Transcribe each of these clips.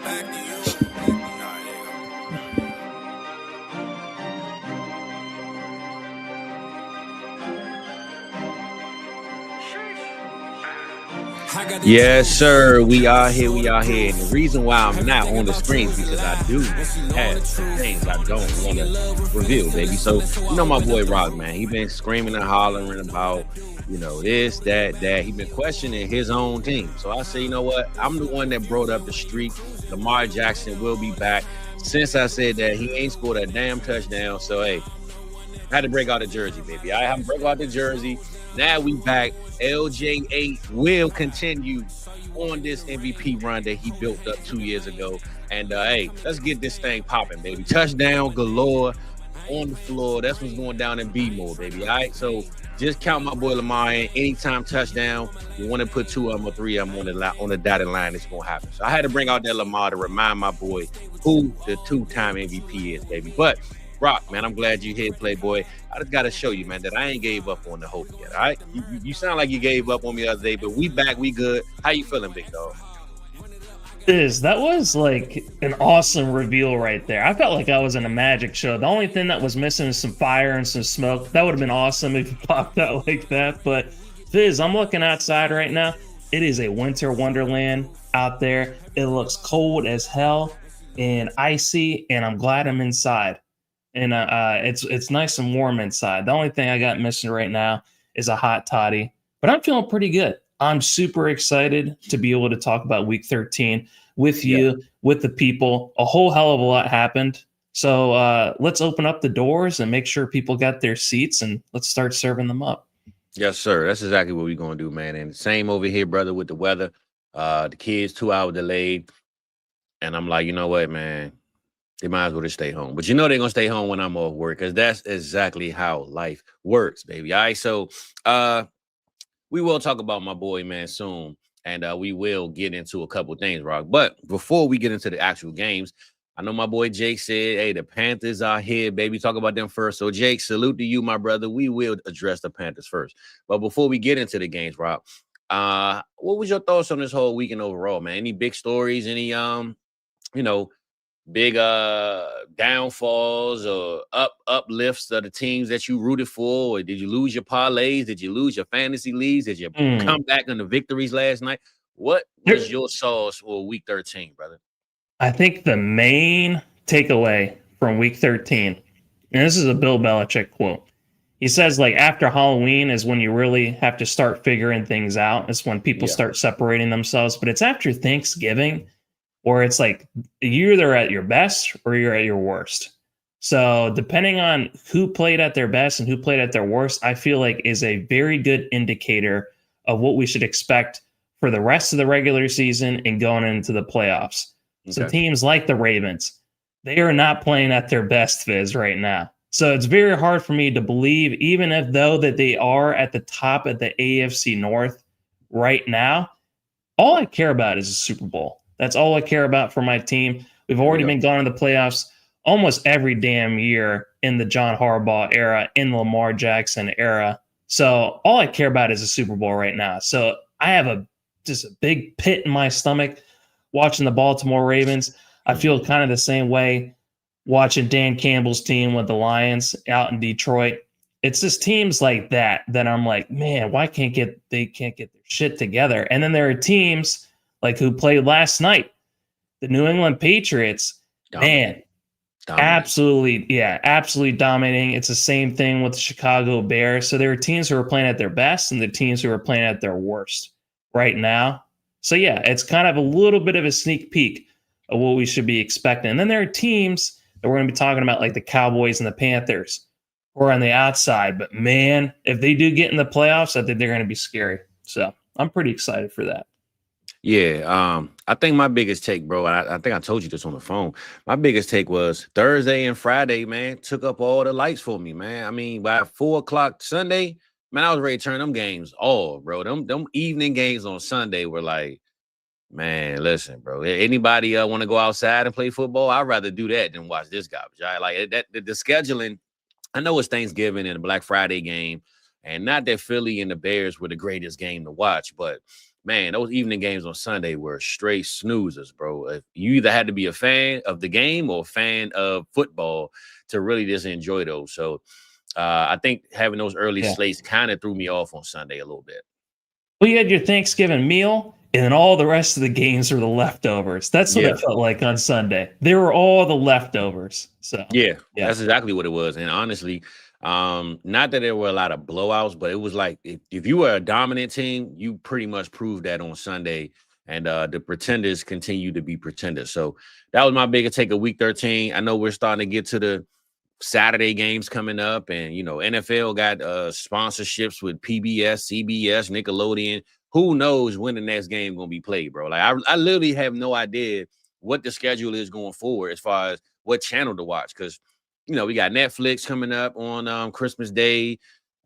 Back to you. Yes, sir. We are here. We are here. And the reason why I'm not on the screen is because I do have things I don't want to reveal, baby. So, you know, my boy Rock, man, he been screaming and hollering about, you know, this, that. He been questioning his own team. So I say, you know what? I'm the one that brought up the streak. Lamar Jackson will be back. Since I said that, he ain't scored a damn touchdown. So, hey, I had to break out the jersey, baby. I have to break out the jersey. Now we back. LJ8 will continue on this MVP run that he built up 2 years ago. And, hey, let's get this thing popping, baby. Touchdown galore on the floor. That's what's going down in B mode, baby. All right, so just count my boy Lamar in. Anytime touchdown, you want to put 2 of them or 3 of them on the dotted line, it's going to happen. So I had to bring out that Lamar to remind my boy who the 2-time MVP is, baby. But Rock, man, I'm glad you're here, Playboy. I just got to show you, man, that I ain't gave up on the hope yet, all right? You sound like you gave up on me the other day, but we back, we good. How you feeling, big dog? That was like an awesome reveal right there. I felt like I was in a magic show. The only thing that was missing is some fire and some smoke. That would have been awesome if you popped out like that. But Fizz, I'm looking outside right now. It is a winter wonderland out there. It looks cold as hell and icy, and I'm glad I'm inside. And it's nice and warm inside. The only thing I got missing right now is a hot toddy, but I'm feeling pretty good. I'm super excited to be able to talk about Week 13 with you, with the people. A whole hell of a lot happened. So let's open up the doors and make sure people got their seats, and let's start serving them up. Yes, sir. That's exactly what we're going to do, man. And same over here, brother, with the weather. The kids 2 hour delayed. And I'm like, you know what, man? They might as well just stay home. But you know they're going to stay home when I'm off work because that's exactly how life works, baby. All right, so we will talk about my boy, man, soon. And we will get into a couple things, Rock. But before we get into the actual games, I know my boy Jake said, hey, the Panthers are here, baby. Talk about them first. So, Jake, salute to you, my brother. We will address the Panthers first. But before we get into the games, Rock, what was your thoughts on this whole weekend overall, man? Any big stories, any, big downfalls or uplifts of the teams that you rooted for? Or did you lose your parlays? Did you lose your fantasy leagues? Did you come back on the victories last night? What was your sauce for Week 13, brother? I think the main takeaway from Week 13, and this is a Bill Belichick quote. He says, like, after Halloween is when you really have to start figuring things out. It's when people start separating themselves. But it's after Thanksgiving or it's like you're either at your best or you're at your worst. So depending on who played at their best and who played at their worst, I feel like is a very good indicator of what we should expect for the rest of the regular season and going into the playoffs. Okay. So teams like the Ravens, they are not playing at their best, Fizz, right now. So it's very hard for me to believe, even if though that they are at the top of the AFC North right now, all I care about is a Super Bowl. That's all I care about for my team. We've already been going to the playoffs almost every damn year in the John Harbaugh era, in the Lamar Jackson era. So all I care about is a Super Bowl right now. So I have just a big pit in my stomach watching the Baltimore Ravens. I feel kind of the same way watching Dan Campbell's team with the Lions out in Detroit. It's just teams like that I'm like, man, why they can't get their shit together? And then there are teams like who played last night, the New England Patriots, absolutely dominating. It's the same thing with the Chicago Bears. So there are teams who are playing at their best and the teams who are playing at their worst right now. So yeah, it's kind of a little bit of a sneak peek of what we should be expecting. And then there are teams that we're going to be talking about, like the Cowboys and the Panthers, who are on the outside. But man, if they do get in the playoffs, I think they're going to be scary. So I'm pretty excited for that. Yeah, I think my biggest take, bro, I think I told you this on the phone. My biggest take was Thursday and Friday, man, took up all the lights for me, man. I mean, by 4 o'clock Sunday, man, I was ready to turn them games off, bro. Them evening games on Sunday were like, man, listen, bro. Anybody want to go outside and play football? I'd rather do that than watch this garbage. Right? Like that, the scheduling. I know it's Thanksgiving and a Black Friday game And not that Philly and the Bears were the greatest game to watch, but man, those evening games on Sunday were straight snoozers, bro. You either had to be a fan of the game or a fan of football to really just enjoy those. So I think having those early slates kind of threw me off on Sunday a little bit. Well, you had your Thanksgiving meal, and then all the rest of the games were the leftovers. That's what it felt like on Sunday. They were all the leftovers. So yeah, that's exactly what it was. And honestly, not that there were a lot of blowouts, but it was like if you were a dominant team, you pretty much proved that on Sunday. And the pretenders continue to be pretenders. So that was my biggest take of week 13. I know we're starting to get to the Saturday games coming up, and NFL got sponsorships with PBS, CBS, Nickelodeon. Who knows when the next game gonna be played, bro? Like I literally have no idea what the schedule is going forward as far as what channel to watch, because we got Netflix coming up on Christmas Day.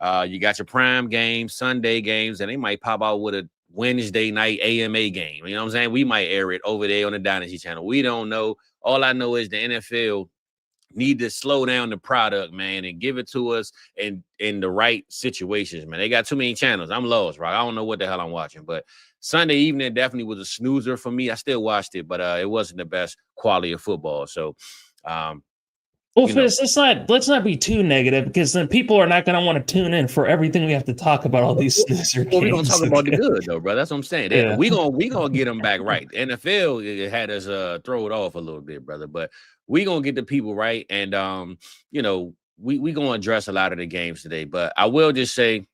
You got your prime games, Sunday games, and they might pop out with a Wednesday night AMA game. You know what I'm saying? We might air it over there on the Dynasty channel. We don't know. All I know is the NFL need to slow down the product, man, and give it to us in the right situations, man. They got too many channels. I'm lost, right? I don't know what the hell I'm watching, but Sunday evening definitely was a snoozer for me. I still watched it, but it wasn't the best quality of football. So, well, Fizz, let's not be too negative, because then people are not going to want to tune in for everything we have to talk about all these snoozer games. Well, we're going to talk about the good, though, bro. That's what I'm saying. Yeah. We're gonna get them back right. The NFL had us throw it off a little bit, brother, but we're going to get the people right. And, we going to address a lot of the games today. But I will just say,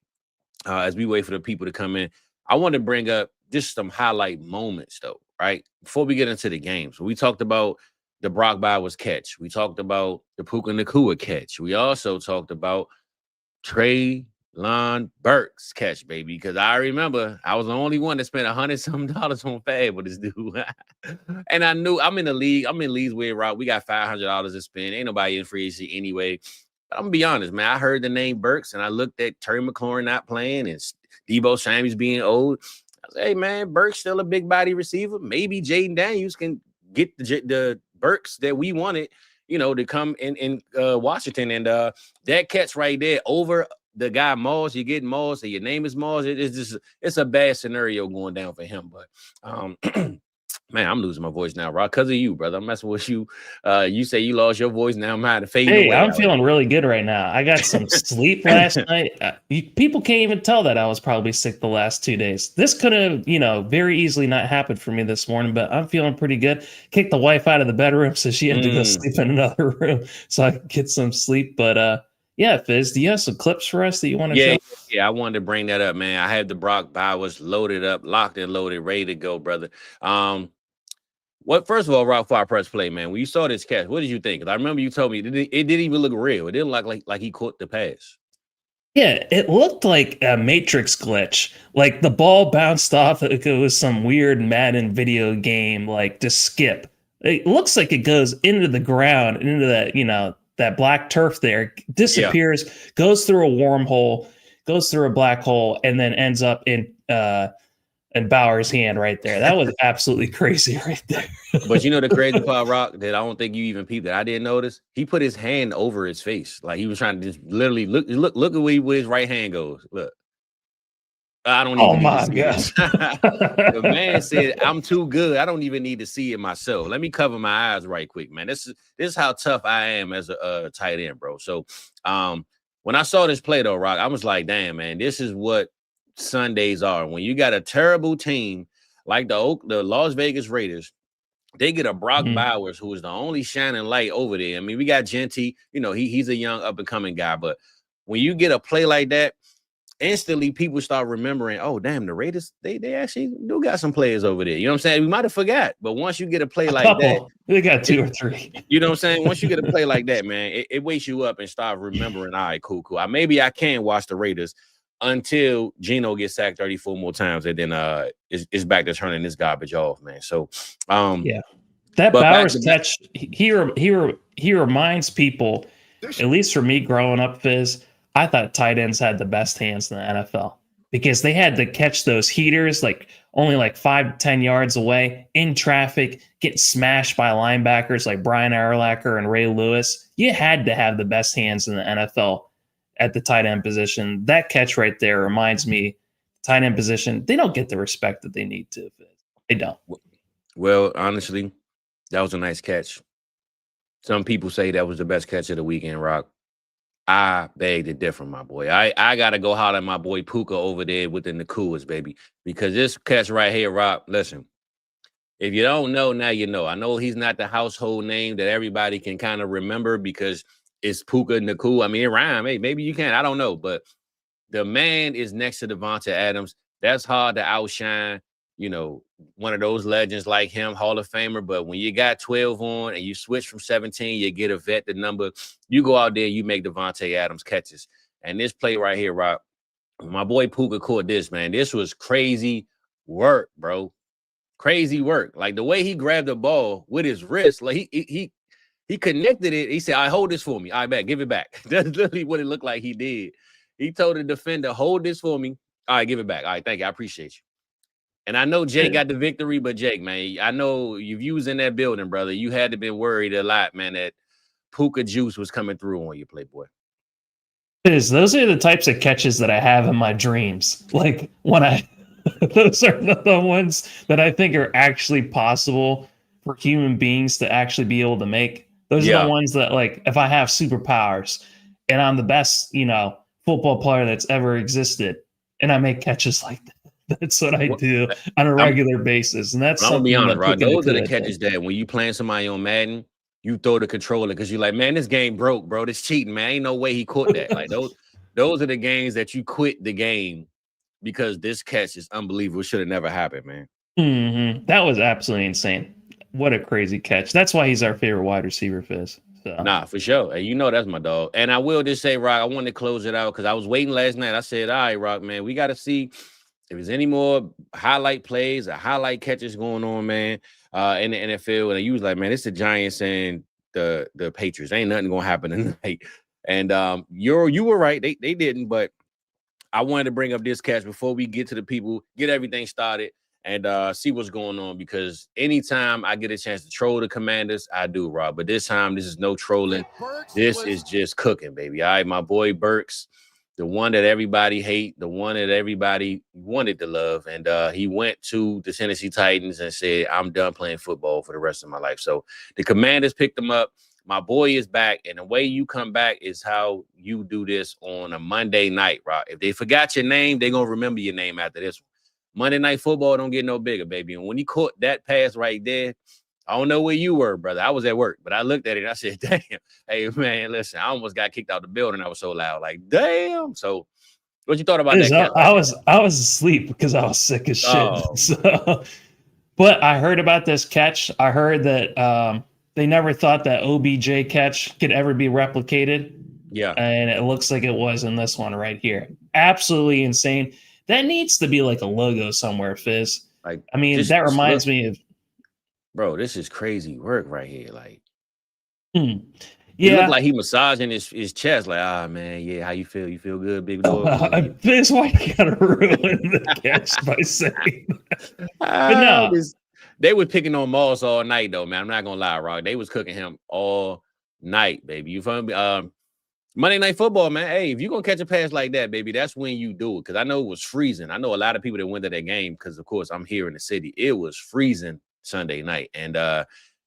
as we wait for the people to come in, I want to bring up just some highlight moments, though, right? Before we get into the games, we talked about the Brock Bowers catch. We talked about the Puka Nacua catch. We also talked about Treylon Burks catch, baby, because I remember I was the only one that spent $100-something on Fab with this dude. And I knew I'm in the league. I'm in leagues where we got $500 to spend. Ain't nobody in free agency anyway. But I'm going to be honest, man. I heard the name Burks, and I looked at Terry McLaurin not playing and Deebo Samuel's being old. I said, hey, man, Burks still a big body receiver. Maybe Jaden Daniels can get the Burks that we wanted, to come in Washington. And that catch right there over the guy Moss, you get Moss, and your name is Moss. It's a bad scenario going down for him. But man, I'm losing my voice now, Rock, because of you, brother. I'm messing with you. You say you lost your voice. Now I'm having to fade away. Hey, I'm feeling really good right now. I got some sleep last night. People can't even tell that I was probably sick the last 2 days. This could have, very easily not happened for me this morning, but I'm feeling pretty good. Kicked the wife out of the bedroom, so she had to go sleep in another room so I could get some sleep. But yeah, Fizz, do you have some clips for us that you want to show? Yeah, I wanted to bring that up, man. I had the Brock Bowers loaded up, locked and loaded, ready to go, brother. First of all, Rock, before I press play, man, when you saw this catch, what did you think? Because I remember you told me it didn't even look real. It didn't look like he caught the pass. Yeah, it looked like a Matrix glitch. Like the ball bounced off. It was some weird Madden video game, like to skip. It looks like it goes into the ground, into that, that black turf there, disappears, goes through a wormhole, goes through a black hole, and then ends up in Bauer's hand right there. That was absolutely crazy right there. But the crazy part, Rock, that I don't think you even peeped that I didn't notice. He put his hand over his face. Like he was trying to just literally look at where his right hand goes. Look. I don't even need to see it. The man said, I'm too good. I don't even need to see it myself. Let me cover my eyes right quick, man. This is how tough I am as a tight end, bro. So when I saw this play, though, Rock, I was like, damn, man, this is what Sundays are. When you got a terrible team like the Las Vegas Raiders, they get a Brock Bowers, who is the only shining light over there. I mean, we got Genty, he's a young up-and-coming guy. But when you get a play like that, instantly people start remembering, oh, damn, the Raiders, they actually do got some players over there. You know what I'm saying? We might have forgot, but once you get a play like that, they got 2 or 3. You know what I'm saying? Once you get a play like that, man, it wakes you up and start remembering, all right, cool. Maybe I can watch the Raiders until Geno gets sacked 34 more times, and then it's back to turning this garbage off, man. So that Bowers catch, he reminds people, at least for me growing up, Fizz, I thought tight ends had the best hands in the NFL because they had to catch those heaters only 5 to 10 yards away in traffic, get smashed by linebackers like Brian Urlacher and Ray Lewis. You had to have the best hands in the NFL at the tight end position. That catch right there reminds me, tight end position, they don't get the respect that they need to. They don't. Well, honestly, that was a nice catch. Some people say that was the best catch of the weekend, Rock. I beg to differ, my boy. I got to go holler at my boy Puka over there within the coolest, baby. Because this catch right here, Rock, listen, if you don't know, now you know. I know he's not the household name that everybody can kind of remember because it's Puka Nakua. I mean, it rhyme. Hey, maybe you can. I don't know. But the man is next to Devonta Adams. That's hard to outshine, you know, one of those legends like him, Hall of Famer. But when you got 12 on and you switch from 17, you get a vet the number. You go out there, you make Devonta Adams catches. And this play right here, Rock, my boy Puka caught this, man. This was crazy work, bro. Crazy work. Like the way he grabbed the ball with his wrist, like he connected it. He said, "I hold this for me. I bet, give it back." That's literally what it looked like he did. He told the defender, "Hold this for me. All right, give it back. All right, thank you. I appreciate you." And I know Jake got the victory, but Jake, man, I know if you was in that building, brother, you had to been worried a lot, man, that Puka juice was coming through on you, Playboy. Those are the types of catches that I have in my dreams. Like when those are the ones that I think are actually possible for human beings to actually be able to make. Those are the ones that, like, if I have superpowers and I'm the best, you know, football player that's ever existed, and I make catches like that. That's what I do on a regular basis. And that's I'm gonna be honest, Rod. Those are the could. catches that when you playing somebody on Madden, you throw the controller because you're like, man, this game broke, bro. This cheating, man. Ain't no way he caught that. Like those are the games that you quit the game because this catch is unbelievable. It should have never happened, man. Mm-hmm. That was absolutely insane. What a crazy catch. That's why he's our favorite wide receiver, Fizz. So. Nah, for sure. And you know that's my dog. And I will just say, Rock, I wanted to close it out because I was waiting last night. I said, all right, Rock, man, we got to see if there's any more highlight plays or highlight catches going on, man, in the NFL. And you was like, man, it's the Giants and the Patriots. Ain't nothing going to happen tonight. And you were right. They didn't, but I wanted to bring up this catch before we get to the people, get everything started, and see what's going on, because anytime I get a chance to troll the Commanders, I do, Rob. But this time, this is no trolling. This is just cooking, baby. All right, my boy Burks, the one that everybody hate, the one that everybody wanted to love, and he went to the Tennessee Titans and said, I'm done playing football for the rest of my life. So the Commanders picked him up. My boy is back, and the way you come back is how you do this on a Monday night, Rob. If they forgot your name, they're going to remember your name after this one. Monday Night Football don't get no bigger, baby. And when he caught that pass right there, I don't know where you were, brother. I was at work, but I looked at it and I said, damn, hey, man, listen, I almost got kicked out the building. I was so loud, like, damn. So what you thought about that? I was asleep because I was sick as shit. Oh. So, but I heard about this catch. I heard that they never thought that OBJ catch could ever be replicated. Yeah. And it looks like it was in this one right here. Absolutely insane. That needs to be like a logo somewhere, Fizz. Like, I mean, that reminds me of. Bro, this is crazy work right here. Like, yeah, it looked like he massaging his chest. Like, man, yeah, how you feel? You feel good, big dog? Fizz, why you gotta ruin the catch by saying that? But no, they were picking on Moss all night, though, man. I'm not gonna lie, Rock. They was cooking him all night, baby. You feel me? Monday Night Football, man. Hey, if you're going to catch a pass like that, baby, that's when you do it. Because I know it was freezing. I know a lot of people that went to that game because, of course, I'm here in the city. It was freezing Sunday night. And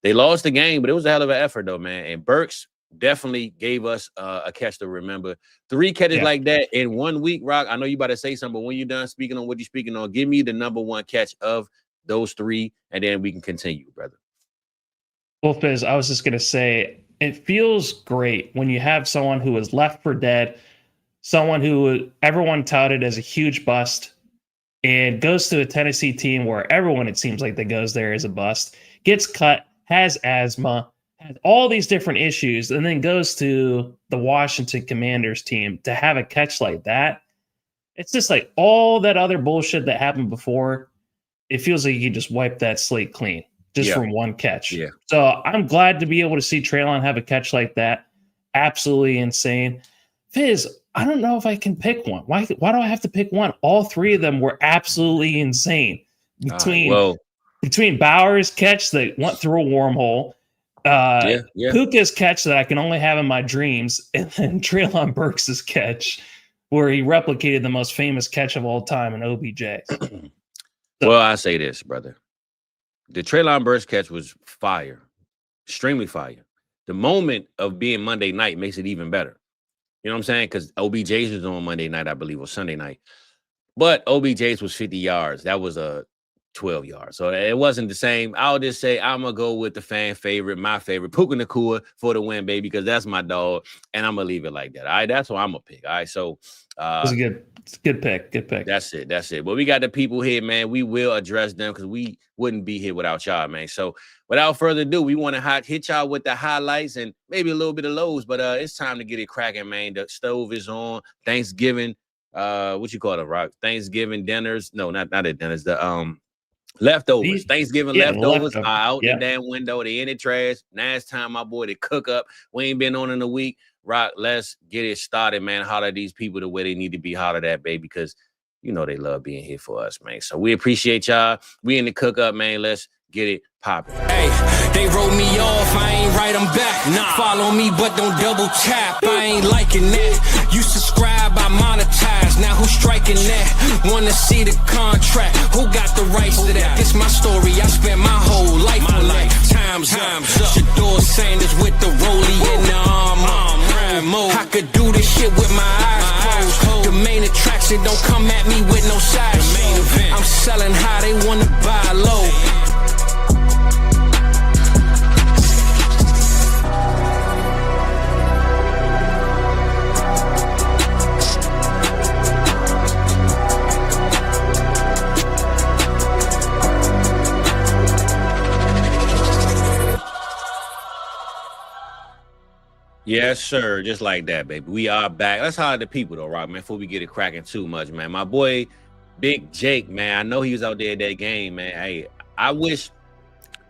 they lost the game, but it was a hell of an effort, though, man. And Burks definitely gave us a catch to remember. 3 catches like that in 1 week, Rock. I know you about to say something, but when you're done speaking on what you're speaking on, give me the number 1 catch of those 3, and then we can continue, brother. Well, Fizz, I was just going to say, it feels great when you have someone who was left for dead, someone who everyone touted as a huge bust, and goes to a Tennessee team where everyone, it seems like that goes there is a bust, gets cut, has asthma, has all these different issues, and then goes to the Washington Commanders team to have a catch like that. It's just like all that other bullshit that happened before. It feels like you just wipe that slate clean. Just from 1 catch. Yeah. So I'm glad to be able to see Treylon have a catch like that. Absolutely insane. Fizz, I don't know if I can pick one. Why do I have to pick one? All 3 of them were absolutely insane. Between Bauer's catch that went through a wormhole, Puka's catch that I can only have in my dreams, and then Treylon Burks' catch where he replicated the most famous catch of all time in OBJ. Well, I say this, brother. The Treylon Burks catch was fire, extremely fire. The moment of being Monday night makes it even better. You know what I'm saying? Because OBJ's was on Monday night, I believe, or Sunday night. But OBJ's was 50 yards. That was a 12 yards. So it wasn't the same. I'll just say I'm going to go with the fan favorite, my favorite, Puka Nacua for the win, baby, because that's my dog, and I'm going to leave it like that. All right, that's what I'm going to pick. All right, so. It's a good pick. Good pick. That's it. But we got the people here, man. We will address them because we wouldn't be here without y'all, man. So without further ado, we want to hit y'all with the highlights and maybe a little bit of lows, but it's time to get it cracking, man. The stove is on. Thanksgiving, what you call it, Rock? Thanksgiving dinners. No, not at dinners. The leftovers. Thanksgiving leftovers are out the damn window. They in the trash. Now it's time, my boy, to cook up. We ain't been on in a week. Rock, let's get it started, man. Holler at these people the way they need to be hollered at, baby, because you know they love being here for us, man. So we appreciate y'all. We in the cook up, man. Let's get it popping. Hey, they wrote me off. I ain't write them back. Nah. Follow me, but don't double tap. I ain't liking that. You subscribe, I monetize. Now who's striking that? Wanna see the contract? Who got the rights to that? This my story. I spent my whole life on that. Time's up. Shador Sanders with the rollie in the armor. I could do this shit with my eyes closed. The main attraction don't come at me with no side show. I'm selling high, they wanna buy low. Yes, sir. Just like that, baby. We are back. Let's holler at the people, though, Rock, man, before we get it cracking too much, man. My boy, Big Jake, man, I know he was out there at that game, man. Hey, I wish,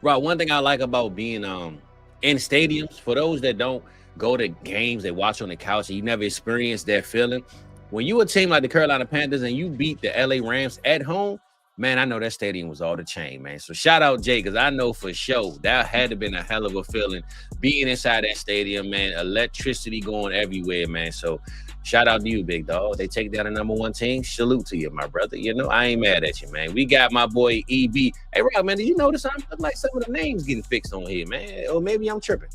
Rock, one thing I like about being in stadiums, for those that don't go to games, they watch on the couch, and you never experience that feeling. When you a team like the Carolina Panthers and you beat the LA Rams at home, man, I know that stadium was all the chain, man. So shout out Jay, because I know for sure that had to have been a hell of a feeling being inside that stadium, man. Electricity going everywhere, man. So shout out to you, big dog. They take down the #1 team. Salute to you, my brother. You know, I ain't mad at you, man. We got my boy EB. Hey, Rob, man, did you notice I'm like some of the names getting fixed on here, man? Or maybe I'm tripping.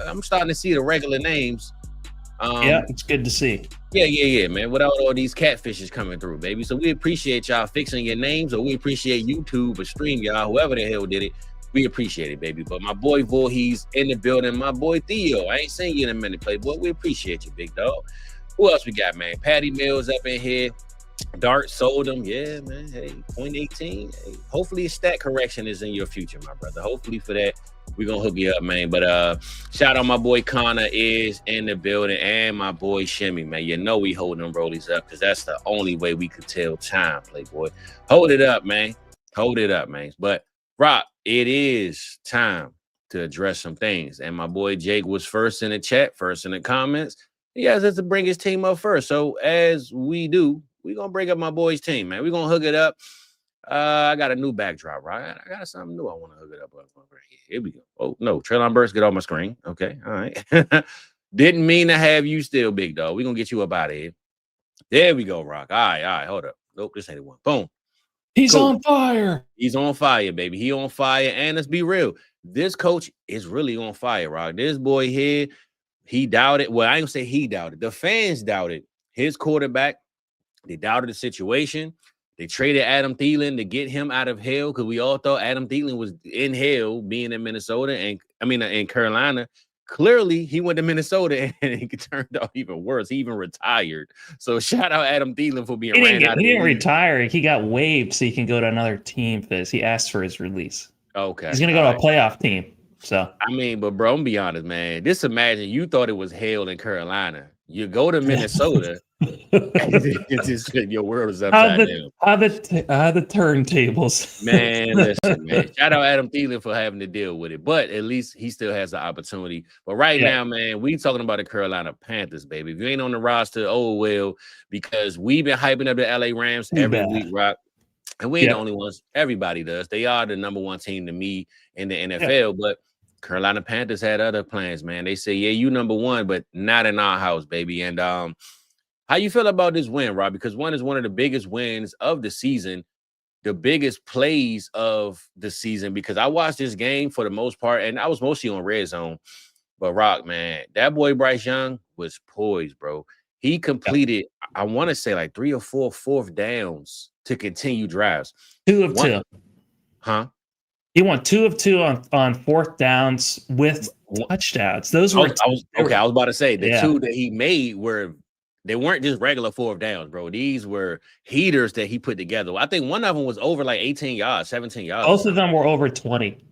I'm starting to see the regular names. Yeah, it's good to see. Yeah, man. Without all these catfishes coming through, baby. So we appreciate y'all fixing your names, or we appreciate YouTube or Stream, y'all, whoever the hell did it. We appreciate it, baby. But my boy Voorhees in the building. My boy Theo. I ain't seen you in a minute, Playboy. We appreciate you, big dog. Who else we got, man? Patty Mills up in here. Dart sold him. Yeah, man. Hey, 0.18. Hey, hopefully a stat correction is in your future, my brother. Hopefully for that, we're going to hook you up, man. But shout out my boy Connor is in the building, and my boy Shimmy, man. You know we holding them rollies up because that's the only way we could tell time, Playboy. Hold it up, man. Hold it up, man. But, Rock, it is time to address some things. And my boy Jake was first in the chat, first in the comments. He asked us to bring his team up first. So as we do, we're going to bring up my boy's team, man. We're going to hook it up. I got a new backdrop, right? I got something new I want to hook it up over here. Here we go. Oh, no. Treylon Burks, get off my screen. Okay. All right. Didn't mean to have you still, big dog. We're going to get you up out of here. There we go, Rock. All right. Hold up. Nope, this ain't the one. Boom. He's on fire. He's on fire, baby. He on fire. And let's be real. This coach is really on fire, Rock. This boy here, he doubted. Well, I ain't gonna say he doubted. The fans doubted his quarterback. They doubted the situation. They traded Adam Thielen to get him out of hell because we all thought Adam Thielen was in hell being in Minnesota in Carolina. Clearly, he went to Minnesota and it turned out even worse. He even retired. So shout out Adam Thielen for being ran out. He didn't retire. He got waived so he can go to another team for this. He asked for his release. Okay. He's going to go to a playoff team. So I mean, but bro, I'm be honest, man. Just imagine you thought it was hell in Carolina. You go to Minnesota. It's just your world is upside down. How the turntables. Man, listen, man. Shout out Adam Thielen for having to deal with it. But at least he still has the opportunity. But right now, man, we talking about the Carolina Panthers, baby. If you ain't on the roster, oh well, because we've been hyping up the LA Rams every week, Rock. And we ain't the only ones. Everybody does. They are the #1 team to me in the NFL. But Carolina Panthers had other plans, man. They say, yeah, you number one, but not in our house, baby. And how you feel about this win, Rob? Because one is one of the biggest wins of the season, the biggest plays of the season, because I watched this game for the most part, and I was mostly on red zone. But Rock, man, that boy Bryce Young was poised, bro. He completed, I want to say, like 3 or 4 fourth downs to continue drives. 2 of 2. Huh? He won 2 of 2 on fourth downs with touchdowns. Those were I was about to say the 2 that he made they weren't just regular fourth downs, bro. These were heaters that he put together. I think one of them was over like 18 yards, 17 yards. Both of them were over 20.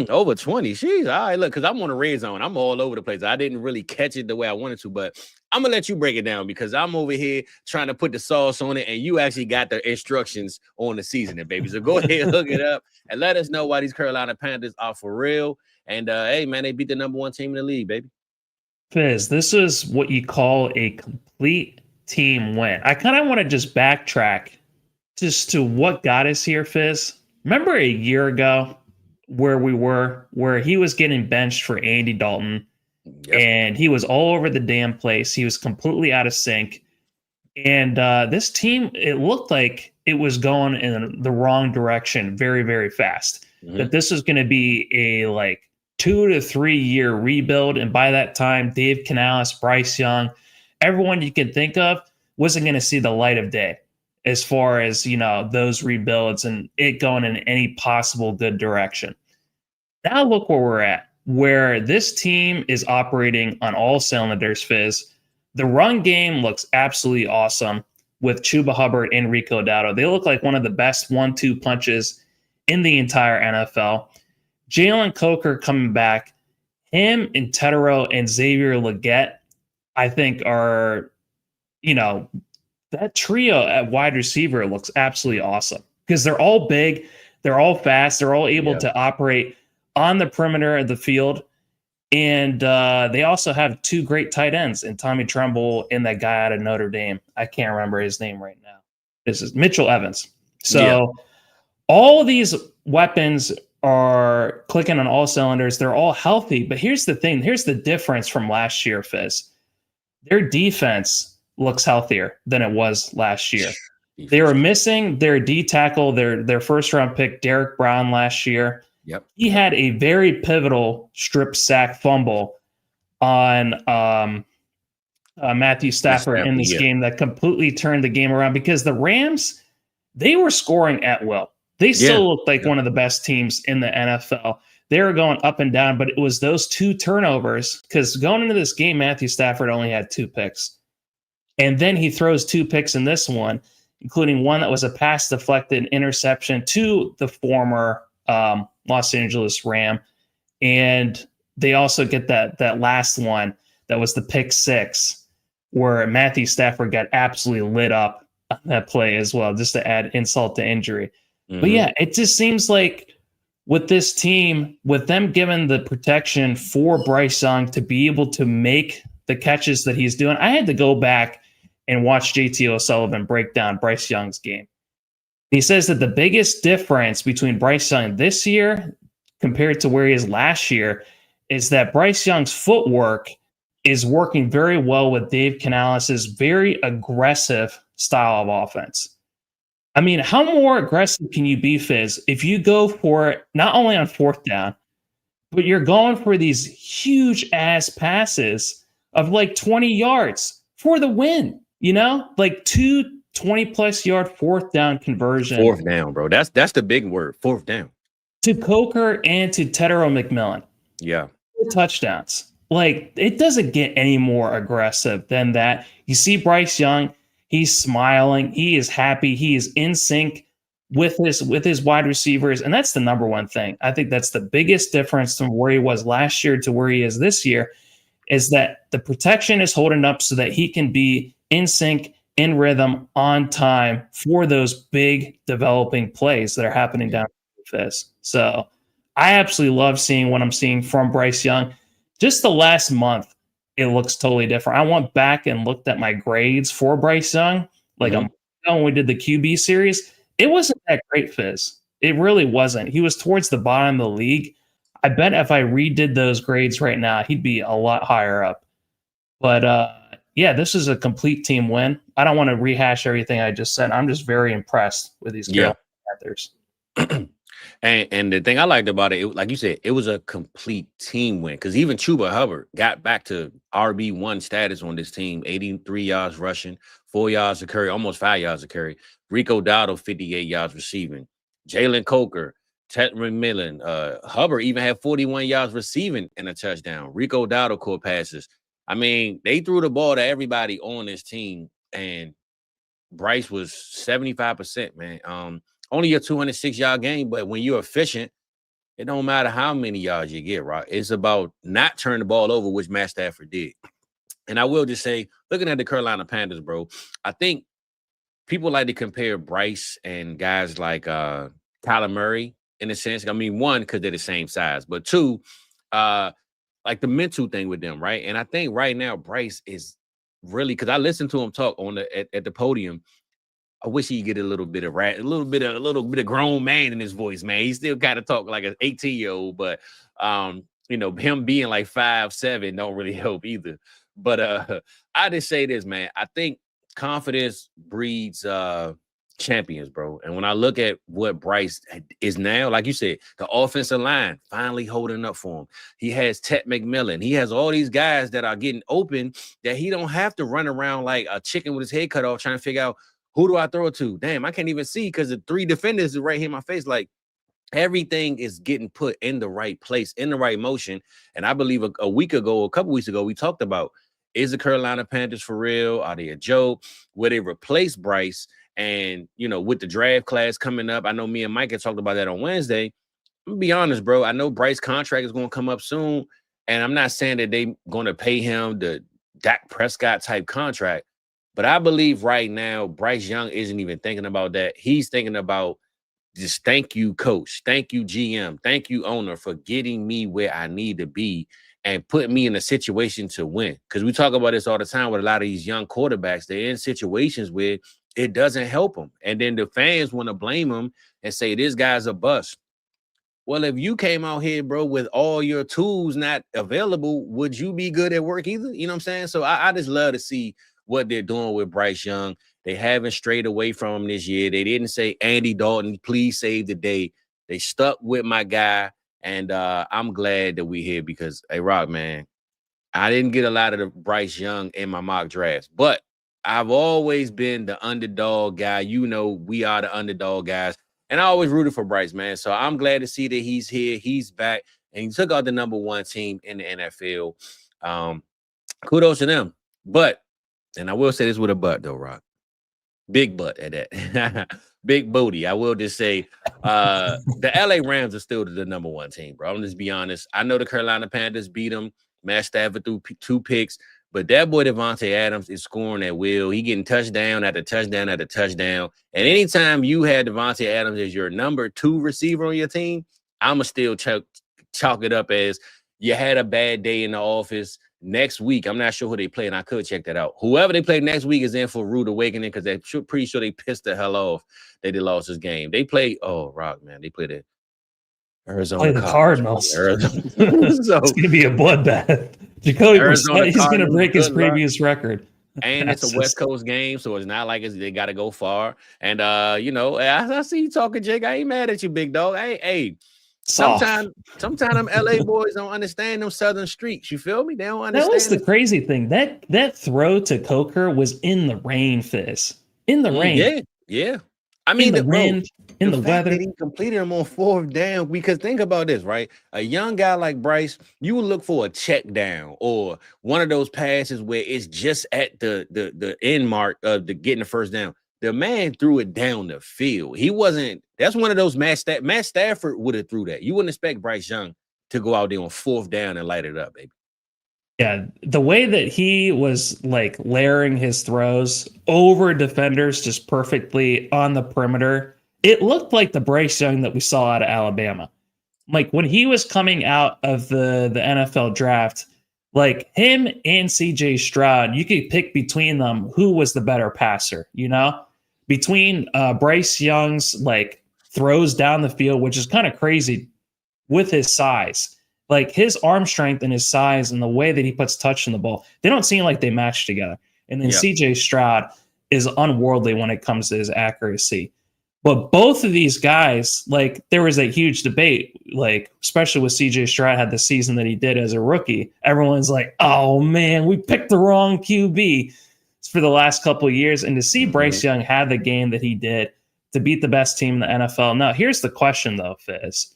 Over 20. Jeez. All right, look, because I'm on the red zone. I'm all over the place. I didn't really catch it the way I wanted to, but I'm going to let you break it down because I'm over here trying to put the sauce on it, and you actually got the instructions on the seasoning, baby. So go ahead, hook it up, and let us know why these Carolina Panthers are for real. And, hey, man, they beat the number 1 team in the league, baby. Fizz, this is what you call a complete team win. I kind of want to just backtrack just to what got us here, Fizz. Remember a year ago where he was getting benched for Andy Dalton, and he was all over the damn place. He was completely out of sync. And this team, it looked like it was going in the wrong direction very, very fast. That this was going to be a like 2 to 3 year rebuild. And by that time, Dave Canales, Bryce Young, everyone you could think of wasn't going to see the light of day as far as, those rebuilds and it going in any possible good direction. Now look where we're at, where this team is operating on all cylinders, Fizz. The run game looks absolutely awesome with Chuba Hubbard and Rico Dowdle. They look like one of the best 1-2 punches in the entire NFL. Jalen Coker coming back. Him and Tetero and Xavier Legette, I think are, that trio at wide receiver looks absolutely awesome because they're all big. They're all fast. They're all able to operate on the perimeter of the field. And they also have 2 great tight ends in Tommy Tremble and that guy out of Notre Dame. I can't remember his name right now. This is Mitchell Evans. So all these weapons are clicking on all cylinders. They're all healthy. But here's the thing. Here's the difference from last year, Fizz. Their defense looks healthier than it was last year. They were missing their D tackle, their first round pick, Derek Brown, last year. Yep. He had a very pivotal strip sack fumble on Matthew Stafford in this game that completely turned the game around because the Rams, they were scoring at will. They still looked like one of the best teams in the NFL. They were going up and down, but it was those 2 turnovers because going into this game, Matthew Stafford only had 2 picks. And then he throws 2 picks in this one, including one that was a pass deflected interception to the former Los Angeles Ram. And they also get that last one that was the pick 6 where Matthew Stafford got absolutely lit up on that play as well, just to add insult to injury. But yeah, it just seems like with this team, with them given the protection for Bryce Young to be able to make the catches that he's doing, I had to go back and watch JT O'Sullivan break down Bryce Young's game. He says that the biggest difference between Bryce Young this year compared to where he is last year is that Bryce Young's footwork is working very well with Dave Canales' very aggressive style of offense. I mean, how more aggressive can you be, Fizz, if you go for it not only on fourth down, but you're going for these huge ass passes of like 20 yards for the win, like 2 20-plus yard fourth down conversion. Fourth down, bro. That's the big word, fourth down. To Coker and to Tetero McMillan. Yeah. 4 touchdowns. Like, it doesn't get any more aggressive than that. You see Bryce Young, he's smiling, he is happy, he is in sync with his wide receivers, and that's the number one thing. I think that's the biggest difference from where he was last year to where he is this year, is that the protection is holding up so that he can be in sync, in rhythm, on time for those big developing plays that are happening down the fist. So I absolutely love seeing what I'm seeing from Bryce Young. Just the last month, it looks totally different. I went back and looked at my grades for Bryce Young, like a month ago when we did the QB series. It wasn't that great, Fizz. It really wasn't. He was towards the bottom of the league. I bet if I redid those grades right now, he'd be a lot higher up. But yeah, this is a complete team win. I don't want to rehash everything I just said. I'm just very impressed with these Carolina Panthers. And the thing I liked about it, like you said, it was a complete team win because even Chuba Hubbard got back to RB1 status on this team, 83 yards rushing, 4 yards a carry, almost 5 yards a carry. Rico Dowdle, 58 yards receiving. Jalen Coker, Ted McMillan, Hubbard even had 41 yards receiving and a touchdown. Rico Dowdle caught passes. I mean, they threw the ball to everybody on this team, and Bryce was 75%, man. Only a 206-yard game, but when you're efficient, it don't matter how many yards you get, right? It's about not turning the ball over, which Matt Stafford did. And I will just say, looking at the Carolina Panthers, bro, I think people like to compare Bryce and guys like Kyler Murray in a sense. I mean, one, because they're the same size, but two, like the mental thing with them, right? And I think right now Bryce is really, because I listened to him talk on at the podium. I wish he'd get a little bit of grown man in his voice, man. He still kind of talk like an 18-year-old, but him being like 5'7" don't really help either. But I just say this, man. I think confidence breeds champions, bro. And when I look at what Bryce is now, like you said, the offensive line finally holding up for him. He has Ted McMillan. He has all these guys that are getting open that he don't have to run around like a chicken with his head cut off trying to figure out, who do I throw it to? Damn, I can't even see because the 3 defenders are right here in my face. Like, everything is getting put in the right place, in the right motion. And I believe a couple weeks ago, we talked about, is the Carolina Panthers for real? Are they a joke? Will they replace Bryce? And, with the draft class coming up, I know me and Mike had talked about that on Wednesday. I'm going to be honest, bro. I know Bryce's contract is going to come up soon. And I'm not saying that they're going to pay him the Dak Prescott type contract. But I believe right now, Bryce Young isn't even thinking about that. He's thinking about just thank you, coach. Thank you, GM. Thank you, owner, for getting me where I need to be and putting me in a situation to win. Because we talk about this all the time with a lot of these young quarterbacks. They're in situations where it doesn't help them. And then the fans want to blame them and say, this guy's a bust. Well, if you came out here, bro, with all your tools not available, would you be good at work either? You know what I'm saying? So I just love to see what they're doing with Bryce Young. They haven't strayed away from him this year. They didn't say, Andy Dalton, please save the day. They stuck with my guy, and I'm glad that we're here because, hey, Rock, man, I didn't get a lot of the Bryce Young in my mock drafts, but I've always been the underdog guy. We are the underdog guys, and I always rooted for Bryce, man. So I'm glad to see that he's here. He's back, and he took out the number 1 team in the NFL. Kudos to them. But, and I will say this with a butt, though, Rock. Big butt at that. Big booty. I will just say the LA Rams are still the number 1 team, bro. I'm just be honest. I know the Carolina Panthers beat them. Matt Stafford threw 2 picks, but that boy Devontae Adams is scoring at will. He getting touchdown after touchdown after touchdown. And anytime you had Devontae Adams as your number 2 receiver on your team, I'm going to still chalk it up as you had a bad day in the office. Next week, I'm not sure who they play, and I could check that out. Whoever they play next week is in for a rude awakening because they're pretty sure they pissed the hell off that they lost this game. They play, Rock, man, they play the Arizona Cardinals. So, it's going to be a bloodbath. Jacoby Brissett, he's going to break his previous record. And it's a West Coast game, so it's not like they got to go far. And, I see you talking, Jake. I ain't mad at you, big dog. Hey. Sometimes them LA boys don't understand them southern streets. You feel me? They don't understand. That was the crazy thing. That throw to Coker was in the rain, Fizz. In the rain. Yeah. I mean, in the wind, in the weather. That he completed them on 4th down. Because think about this, right? A young guy like Bryce, you would look for a check down or one of those passes where it's just at the end mark of the getting the first down. The man threw it down the field. He wasn't. That's one of those Matt Stafford would have threw that. You wouldn't expect Bryce Young to go out there on 4th down and light it up, baby. Yeah, the way that he was like layering his throws over defenders just perfectly on the perimeter, it looked like the Bryce Young that we saw out of Alabama. Like when he was coming out of the NFL draft, like him and CJ Stroud, you could pick between them who was the better passer, between Bryce Young's like throws down the field, which is kind of crazy with his size. Like his arm strength and his size and the way that he puts touch in the ball, they don't seem like they match together. And then CJ Stroud is unworldly when it comes to his accuracy. But both of these guys, like there was a huge debate, like especially with CJ Stroud had the season that he did as a rookie. Everyone's like, oh man, we picked the wrong QB for the last couple of years. And to see Bryce Young have the game that he did to beat the best team in the NFL. Now, here's the question though, Fizz.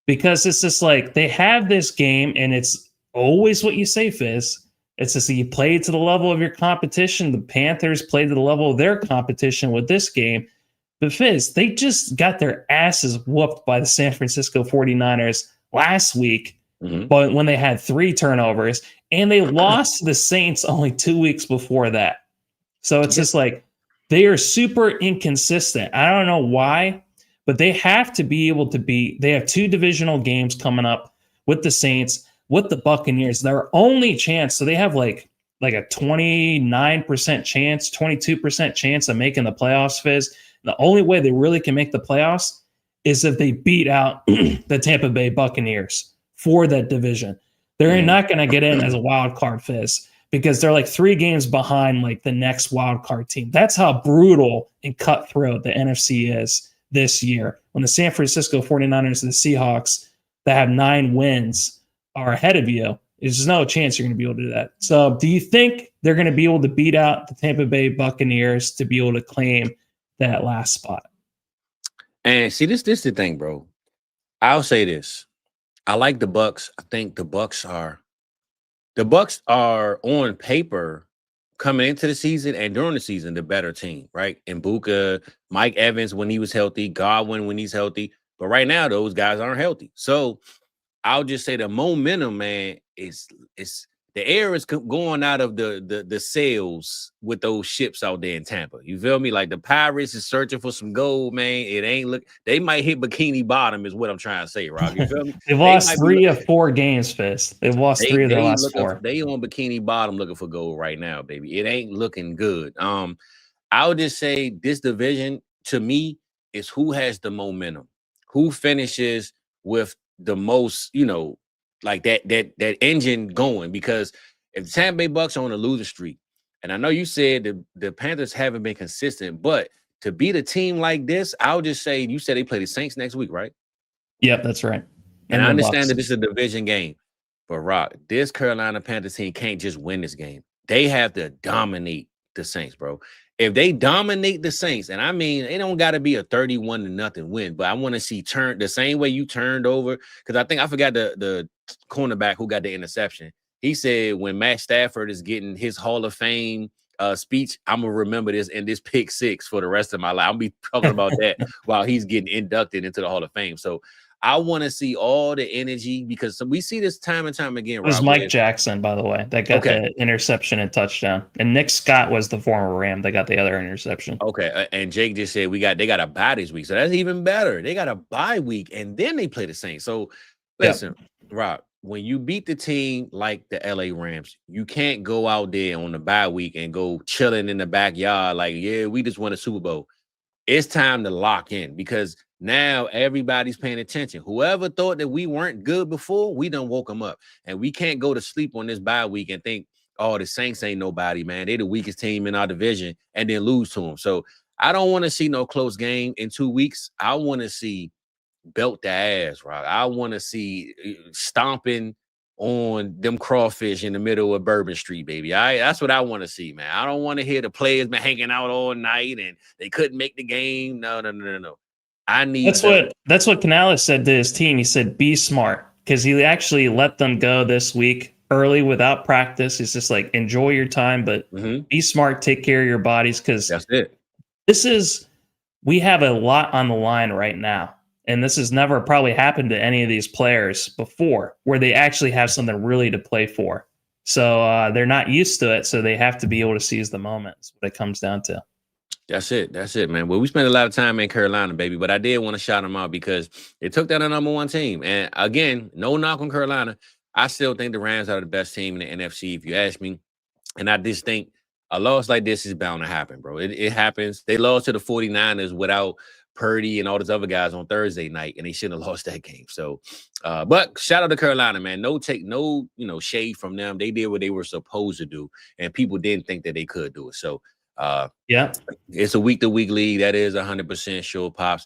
Because it's just like they have this game and it's always what you say, Fizz. It's just that you play to the level of your competition. The Panthers played to the level of their competition with this game. But Fizz, they just got their asses whooped by the San Francisco 49ers last week, but when they had 3 turnovers, and they lost to the Saints only 2 weeks before that. So it's just like they are super inconsistent. I don't know why, but they have to be able to beat. They have 2 divisional games coming up with the Saints, with the Buccaneers. Their only chance, so they have like a 29% chance, 22% chance of making the playoffs, Fizz. The only way they really can make the playoffs is if they beat out the Tampa Bay Buccaneers for that division. They're not going to get in as a wild card, Fizz, because they're like 3 games behind like the next wild card team. That's how brutal and cutthroat the NFC is this year. When the San Francisco 49ers and the Seahawks that have 9 wins are ahead of you, there's no chance you're going to be able to do that. So do you think they're going to be able to beat out the Tampa Bay Buccaneers to be able to claim that last spot? And see, this is the thing, bro. I'll say this. I like the Bucs. I think the Bucs are on paper coming into the season and during the season the better team, right? And Buka, Mike Evans when he was healthy, Godwin when he's healthy. But right now, those guys aren't healthy. So I'll just say the momentum, man, is the air is going out of the sails with those ships out there in Tampa. You feel me? Like the Pirates is searching for some gold, man. It ain't they might hit Bikini Bottom is what I'm trying to say, Rob. You feel me? They've lost 3 of 4 games, Fizz. They've lost 3 of their last 4. They on Bikini Bottom looking for gold right now, baby. It ain't looking good. I would just say this division to me is who has the momentum, who finishes with the most, like that engine going, because if the Tampa Bay Bucs are on a losing streak, and I know you said the Panthers haven't been consistent, but to beat a team like this, I'll just say you said they play the Saints next week, right? Yep, that's right. And I understand that this is a division game, but Rock, this Carolina Panthers team can't just win this game. They have to dominate the Saints, bro. If they dominate the Saints, and I mean, it don't got to be a 31-0 win, but I want to see turn the same way you turned over. Because I forgot the cornerback who got the interception. He said when Matt Stafford is getting his Hall of Fame speech, I'm going to remember this in this pick 6 for the rest of my life. I'll be talking about that while he's getting inducted into the Hall of Fame. So I want to see all the energy, because we see this time and time again. It was Mike Jackson, by the way, that got the interception and touchdown. And Nick Scott was the former Ram that got the other interception. Okay. And Jake just said they got a bye this week. So that's even better. They got a bye week and then they play the Saints. So listen, Rob, when you beat the team like the LA Rams, you can't go out there on the bye week and go chilling in the backyard like, yeah, we just won a Super Bowl. It's time to lock in, because now everybody's paying attention. Whoever thought that we weren't good before, we done woke them up. And we can't go to sleep on this bye week and think, oh, the Saints ain't nobody, man. They're the weakest team in our division, and then lose to them. So I don't want to see no close game in 2 weeks. I want to see belt the ass, right? I want to see stomping on them crawfish in the middle of Bourbon Street, baby. That's what I want to see, man. I don't want to hear the players been hanging out all night and they couldn't make the game. No. I need that's what Canales said to his team. He said, be smart, because he actually let them go this week early without practice. He's just like, enjoy your time, but be smart, take care of your bodies, because that's it. We have a lot on the line right now. And this has never probably happened to any of these players before, where they actually have something really to play for. So they're not used to it, so they have to be able to seize the moment. That's what it comes down to. That's it, man. Well, we spent a lot of time in Carolina, baby, but I did want to shout them out because they took down the number 1 team. And again, no knock on Carolina. I still think the Rams are the best team in the NFC, if you ask me. And I just think a loss like this is bound to happen, bro. It happens. They lost to the 49ers without Purdy and all those other guys on Thursday night, and they shouldn't have lost that game. So, but shout out to Carolina, man. No shade from them. They did what they were supposed to do, and people didn't think that they could do it. So, yeah, it's a week-to-week league. That is 100% sure, Pops.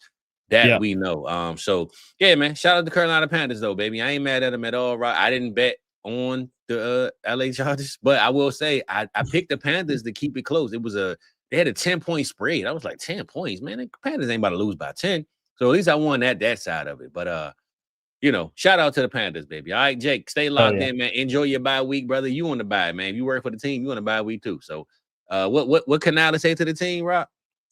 That we know. So, yeah, man. Shout out to Carolina Panthers, though, baby. I ain't mad at them at all, right? I didn't bet on the LA Chargers, but I will say I picked the Panthers to keep it close. They had a 10-point spread. I was like, 10 points, man. The Panthers ain't about to lose by 10. So at least I won that side of it. But shout out to the Panthers, baby. All right, Jake, stay locked in, man. Enjoy your bye week, brother. You on the bye, man. If you work for the team, you on the bye week too. So what can I say to the team, Rob?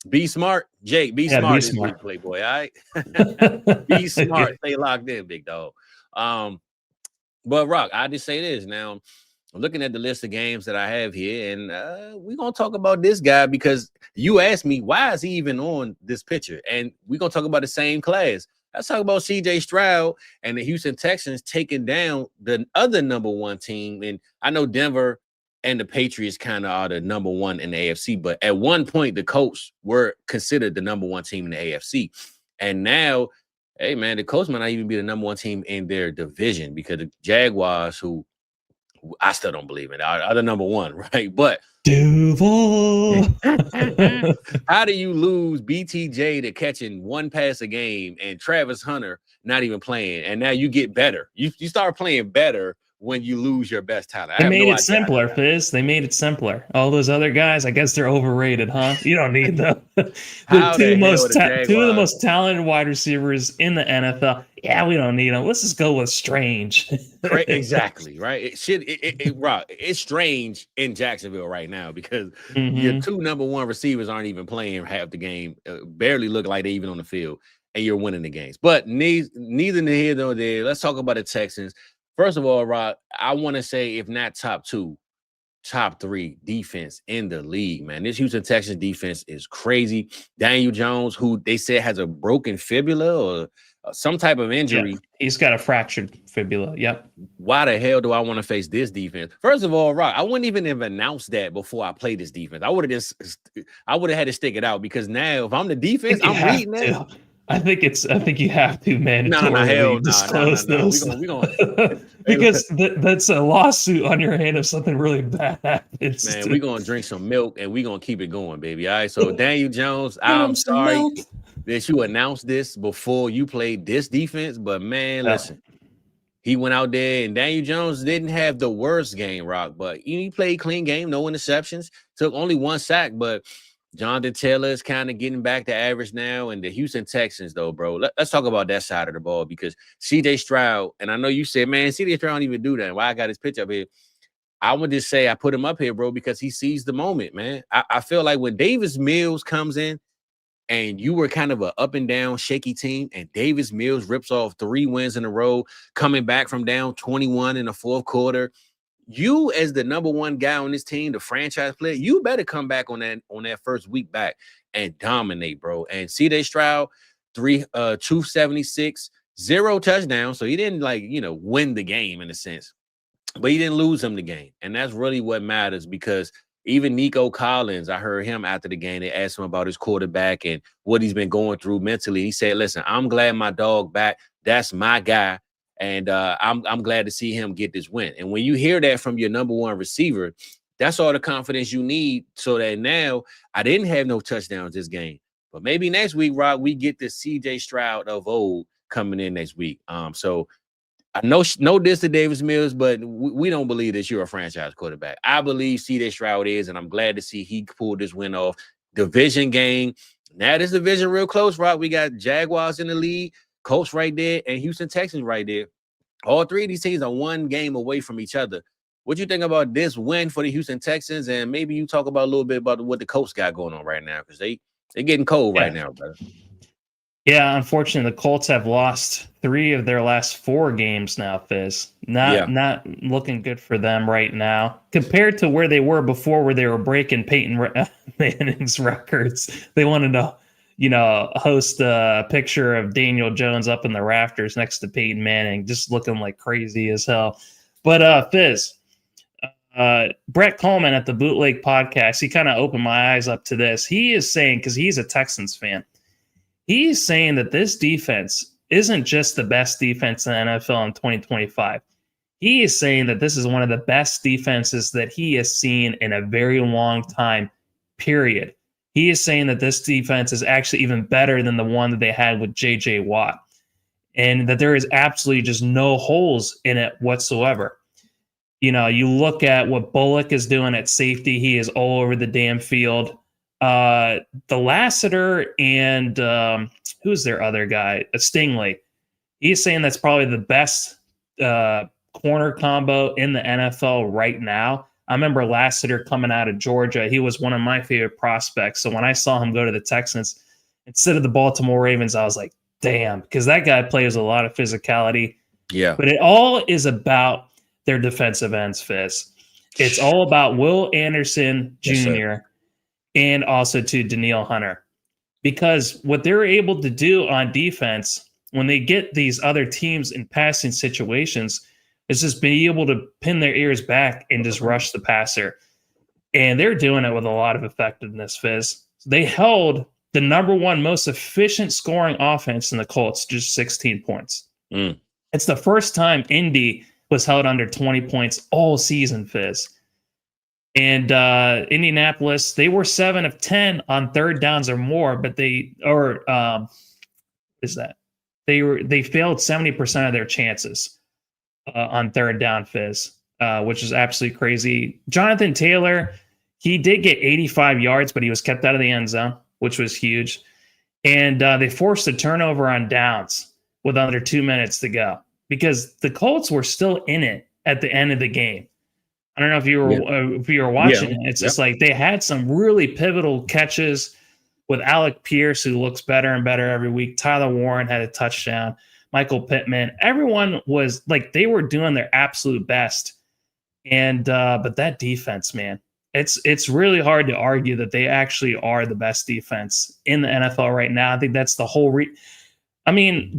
Be smart, Jake. Be smart this week, Playboy. All right. Be smart. Stay locked in, big dog. But Rock, I just say this now. I'm looking at the list of games that I have here, and we're going to talk about this guy because you asked me, why is he even on this picture? And we're going to talk about the same class. Let's talk about C.J. Stroud and the Houston Texans taking down the other number one team. And I know Denver and the Patriots kind of are the number one in the AFC, but at one point, the Colts were considered the number one team in the AFC. And now, hey, man, the Colts might not even be the number one team in their division because the Jaguars, who I still don't believe in, are the number one, right? But Duval. How do you lose BTJ to catching one pass a game and Travis Hunter not even playing? And now you get better. You start playing better when you lose your best talent. They made it simpler, Fizz. They made it simpler. All those other guys, I guess they're overrated, huh? You don't need them. Two of the most talented wide receivers in the NFL. Yeah, we don't need them. Let's just go with Strange. Right, exactly, right? It's Strange in Jacksonville right now because your two number one receivers aren't even playing half the game, barely look like they're even on the field, and you're winning the games. But neither here nor there. Let's talk about the Texans. First of all, Rod, I want to say, if not top two, top three defense in the league, man. This Houston Texans defense is crazy. Daniel Jones, who they said has a broken fibula or some type of injury. Yeah, he's got a fractured fibula. Yep. Why the hell do I want to face this defense? First of all, Rod, I wouldn't even have announced that before I played this defense. I would have had to stick it out because now if I'm the defense, I'm reading that. I think you have to, man. Disclose those. Because that's a lawsuit on your hand if something really bad happens. Man, we're gonna drink some milk and we're gonna keep it going, baby. All right. So Daniel Jones, I'm sorry that you announced this before you played this defense, but man, listen, he went out there and Daniel Jones didn't have the worst game, Rock, but he played clean game, no interceptions, took only one sack, but Jonathan Taylor is kind of getting back to average now. And the Houston Texans, though, bro, let's talk about that side of the ball because C.J. Stroud, and I know you said, man, C.J. Stroud don't even do that. Why I got his pitch up here? I would just say I put him up here, bro, because he sees the moment, man. I feel like when Davis Mills comes in and you were kind of an up and down shaky team and Davis Mills rips off 3 wins in a row, coming back from down 21 in the fourth quarter, you as the number one guy on this team, the franchise player, you better come back on that first week back and dominate, bro. And C.J. Stroud, 276, 0 touchdowns. So he didn't win the game in a sense, but he didn't lose him the game. And that's really what matters because even Nico Collins, I heard him after the game. They asked him about his quarterback and what he's been going through mentally. He said, listen, I'm glad my dog back. That's my guy. And I'm glad to see him get this win. And when you hear that from your number one receiver, that's all the confidence you need so that now I didn't have no touchdowns this game. But maybe next week, Rob, we get the C.J. Stroud of old coming in next week. So I know no diss to Davis Mills, but we don't believe that you're a franchise quarterback. I believe C.J. Stroud is, and I'm glad to see he pulled this win off. Division game. Now this division real close, Rob. We got Jaguars in the lead. Colts right there, and Houston Texans right there. All three of these teams are one game away from each other. What do you think about this win for the Houston Texans? And maybe you talk about a little bit about what the Colts got going on right now because they're getting cold right now, brother. Yeah, unfortunately, the Colts have lost 3 of their last 4 games now, Fizz. Not looking good for them right now. Compared to where they were before, where they were breaking Peyton Manning's records. They wanted to host a picture of Daniel Jones up in the rafters next to Peyton Manning, just looking like crazy as hell. But Fizz, Brett Coleman at the Bootleg Podcast, he kind of opened my eyes up to this. He is saying, because he's a Texans fan, He's saying that this defense isn't just the best defense in the NFL in 2025. He is saying that this is one of the best defenses that he has seen in a very long time, period. He is saying that this defense is actually even better than the one that they had with J.J. Watt, and that there is absolutely just no holes in it whatsoever. You know, you look at what Bullock is doing at safety. He is all over the damn field. The Lassiter and who's their other guy? Stingley. He's saying that's probably the best corner combo in the NFL right now. I remember Lassiter coming out of Georgia. He was one of my favorite prospects. So when I saw him go to the Texans instead of the Baltimore Ravens, I was like, damn, because that guy plays a lot of physicality. Yeah. But it all is about their defensive ends, Fizz. It's all about Will Anderson Jr. Yes, and also to Danielle Hunter. Because what they're able to do on defense when they get these other teams in passing situations is just be able to pin their ears back and just rush the passer. And they're doing it with a lot of effectiveness, Fizz. They held the number one most efficient scoring offense in the Colts, just 16 points. It's the first time Indy was held under 20 points all season, Fizz. And Indianapolis, they were 7 of 10 on third downs or more, but they failed 70% of their chances on third down, Fizz, which is absolutely crazy. Jonathan Taylor, he did get 85 yards, but he was kept out of the end zone, which was huge. And they forced a turnover on downs with under 2 minutes to go because the Colts were still in it at the end of the game. I don't know if you were watching it. It's just like they had some really pivotal catches with Alec Pierce, who looks better and better every week. Tyler Warren had a touchdown. Michael Pittman. Everyone was like they were doing their absolute best. And but that defense, man, it's really hard to argue that they actually are the best defense in the NFL right now. I think that's the whole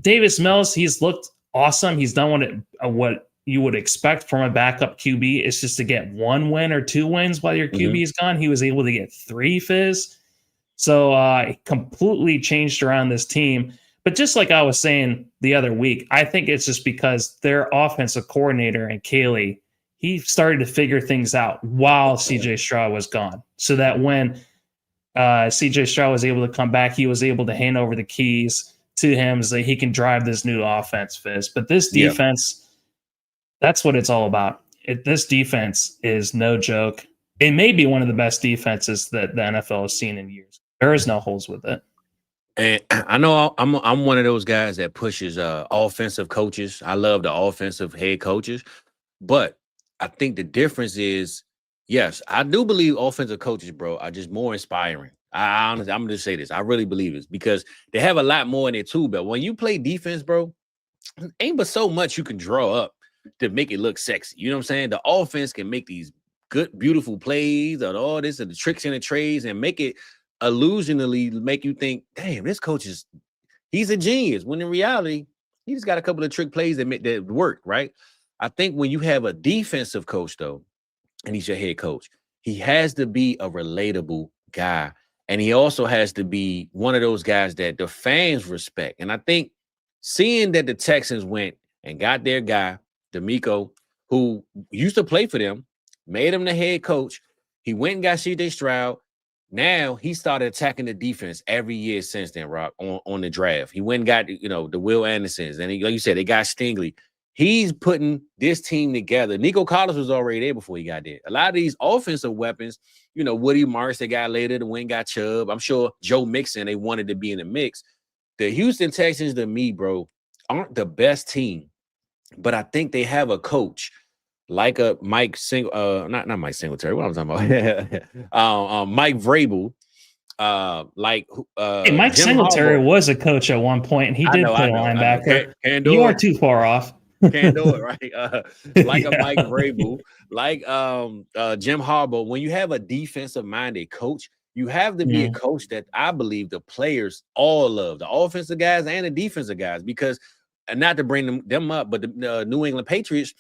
Davis Mills, he's looked awesome. He's done what you would expect from a backup QB. Is just to get 1 win or 2 wins while your QB is gone. He was able to get 3, Fizz. So it completely changed around this team. But just like I was saying the other week, I think it's just because their offensive coordinator and Caley, he started to figure things out while CJ Stroud was gone. So that when CJ Stroud was able to come back, he was able to hand over the keys to him so that he can drive this new offense, Fizz. But this defense, that's what it's all about. This defense is no joke. It may be one of the best defenses that the NFL has seen in years. There is no holes with it. And I know I'm one of those guys that pushes offensive coaches. I love the offensive head coaches. But I think the difference is, yes, I do believe offensive coaches, bro, are just more inspiring. I'm going to say this. I really believe this because they have a lot more in their tool belt. When you play defense, bro, ain't but so much you can draw up to make it look sexy. You know what I'm saying? The offense can make these good, beautiful plays and all this and the tricks and the trades and make it illusionally make you think, damn, this coach he's a genius. When in reality, he just got a couple of trick plays that work, right? I think when you have a defensive coach, though, and he's your head coach, he has to be a relatable guy. And he also has to be one of those guys that the fans respect. And I think seeing that the Texans went and got their guy, D'Amico, who used to play for them, made him the head coach. He went and got CJ Stroud. Now he started attacking the defense every year since then, Rock, on the draft. He went and got, the Will Andersons. And like you said, they got Stingley. He's putting this team together. Nico Collins was already there before he got there. A lot of these offensive weapons, Woody Marks, they got later. The wing got Chubb. I'm sure Joe Mixon, they wanted to be in the mix. The Houston Texans, to me, bro, aren't the best team. But I think they have a coach like a Mike not Mike Singletary. What I'm talking about? Mike Vrabel. Mike Jim Singletary Harbaugh was a coach at one point, and he did play linebacker. You aren't too far off. Can't do it, right? Like a Mike Vrabel, like Jim Harbaugh. When you have a defensive-minded coach, you have to be a coach that I believe the players all love, the offensive guys and the defensive guys, because not to bring them up, but the New England Patriots,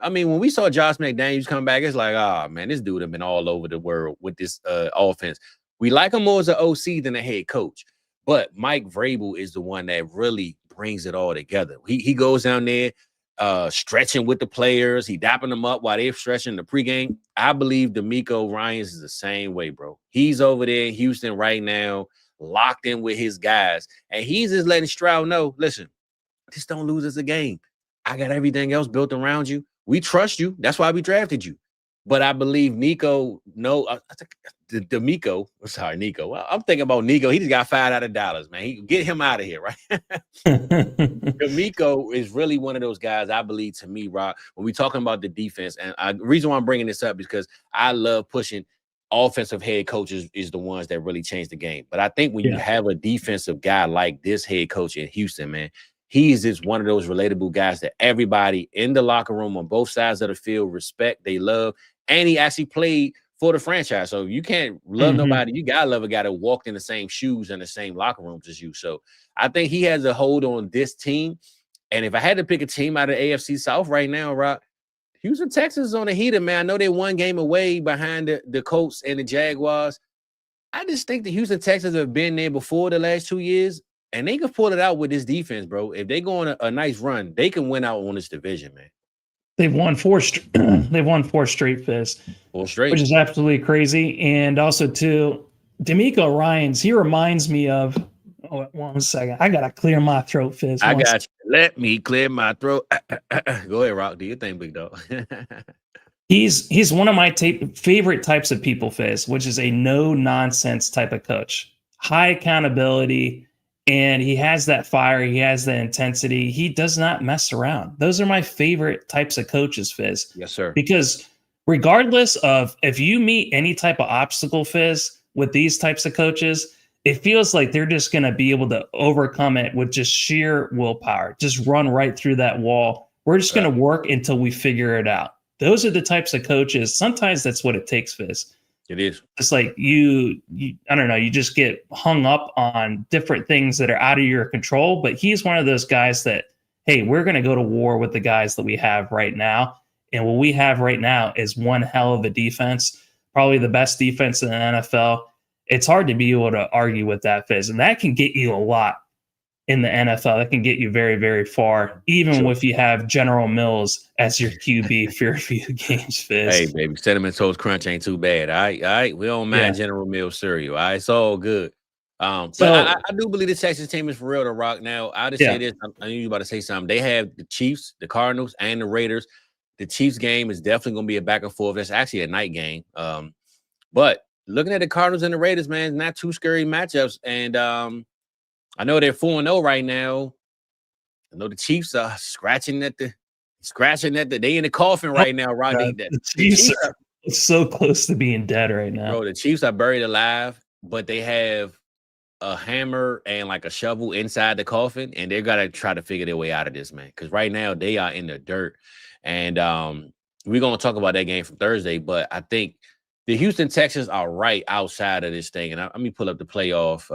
I mean, when we saw Josh McDaniels come back, it's like, man, this dude have been all over the world with this offense. We like him more as an OC than a head coach. But Mike Vrabel is the one that really brings it all together. He goes down there, stretching with the players. He dapping them up while they're stretching the pregame. I believe DeMeco Ryans is the same way, bro. He's over there in Houston right now, locked in with his guys. And he's just letting Stroud know, listen, just don't lose us a game. I got everything else built around you. We trust you. That's why we drafted you. But I believe Nico, Nico. Well, I'm thinking about Nico. He just got $5 man. Get him out of here, right? D'Amico is really one of those guys, I believe, to me, Rock, when we're talking about the defense. And the reason why I'm bringing this up is because I love pushing offensive head coaches is the ones that really change the game. But I think when you have a defensive guy like this head coach in Houston, man, he is just one of those relatable guys that everybody in the locker room on both sides of the field respect, they love, and he actually played for the franchise. So you can't love nobody. You got to love a guy that walked in the same shoes and the same locker rooms as you. So I think he has a hold on this team. And if I had to pick a team out of AFC South right now, Rock, Houston Texans is on the heater, man. I know they're one game away behind the Colts and the Jaguars. I just think the Houston Texans have been there before the last 2 years. And they can pull it out with this defense, bro. If they go on a nice run, they can win out on this division, man. They've won four straight, Fizz. 4 straight. Which is absolutely crazy. And also, too, DeMeco Ryans, he reminds me of – oh, 1 second. I got to clear my throat, Fizz. I got you. Let me clear my throat. Go ahead, Rock. Do your thing, big dog. He's one of my favorite types of people, Fizz, which is a no-nonsense type of coach. High accountability. And he has that fire. He has the intensity. He does not mess around. Those are my favorite types of coaches, Fizz. Yes, sir. Because regardless of if you meet any type of obstacle, Fizz, with these types of coaches, it feels like they're just going to be able to overcome it with just sheer willpower. Just run right through that wall. We're just going to work until we figure it out. Those are the types of coaches. Sometimes that's what it takes, Fizz. It is. It's like you I don't know, you just get hung up on different things that are out of your control. But he's one of those guys that, hey, we're going to go to war with the guys that we have right now. And what we have right now is one hell of a defense, probably the best defense in the NFL. It's hard to be able to argue with that, Fizz. And that can get you a lot in the NFL. That can get you very, very far, even if you have General Mills as your QB for a few games, Fizz. Hey, baby, Cinnamon Toast Crunch ain't too bad. All right. We don't mind General Mills cereal. All right, it's all good. But I do believe the Texas team is for real to Rock. Now, I'll just say this. I knew you were about to say something. They have the Chiefs, the Cardinals, and the Raiders. The Chiefs game is definitely going to be a back and forth. That's actually a night game. But looking at the Cardinals and the Raiders, man, not too scary matchups. And I know they're 4-0 right now. I know the Chiefs are scratching at the they in the coffin right now, Rodney. The Chiefs are so close to being dead right now. Bro, the Chiefs are buried alive, but they have a hammer and like a shovel inside the coffin, and they're gonna try to figure their way out of this, man. Because right now they are in the dirt. And we're gonna talk about that game from Thursday, but I think the Houston Texans are right outside of this thing. And let me pull up the playoff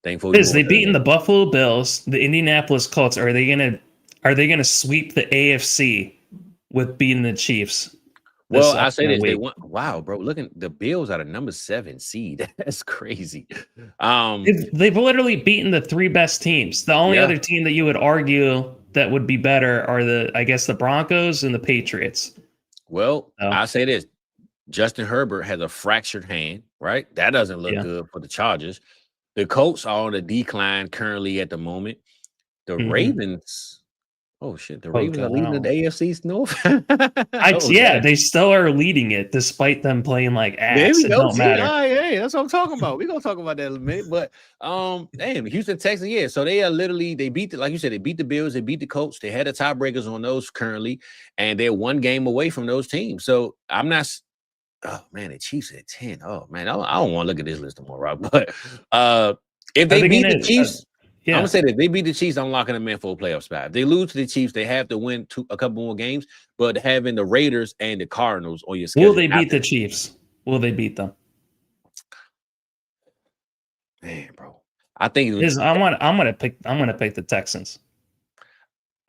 Is they beating the Buffalo Bills, the Indianapolis Colts? Are they gonna sweep the AFC with beating the Chiefs? Well, I say this. Wow, bro. Looking, the Bills are the number 7 seed. That's crazy. They've literally beaten the 3 best teams. The only other team that you would argue that would be better are the Broncos and the Patriots. Well, I say this. Justin Herbert has a fractured hand, right? That doesn't look good for the Chargers. The Colts are on a decline currently at the moment. The Ravens, the Ravens are leading the AFC North. They still are leading it despite them playing like ass. It don't matter. Hey, that's what I'm talking about. We're gonna talk about that in a minute. But Houston Texans, so they are literally they beat like you said, they beat the Bills, they beat the Colts. They had the tiebreakers on those currently, and they're 1 game away from those teams. So I'm not. Oh man, the Chiefs at 10. Oh man, I don't want to look at this list anymore, Rob. But if they beat the Chiefs, I'm gonna say that if they beat the Chiefs, I'm locking them in for a playoff spot. If they lose to the Chiefs, they have to win a couple more games. But having the Raiders and the Cardinals on your schedule, will they beat the Chiefs? Will they beat them? Man, bro, I think I'm gonna pick the Texans.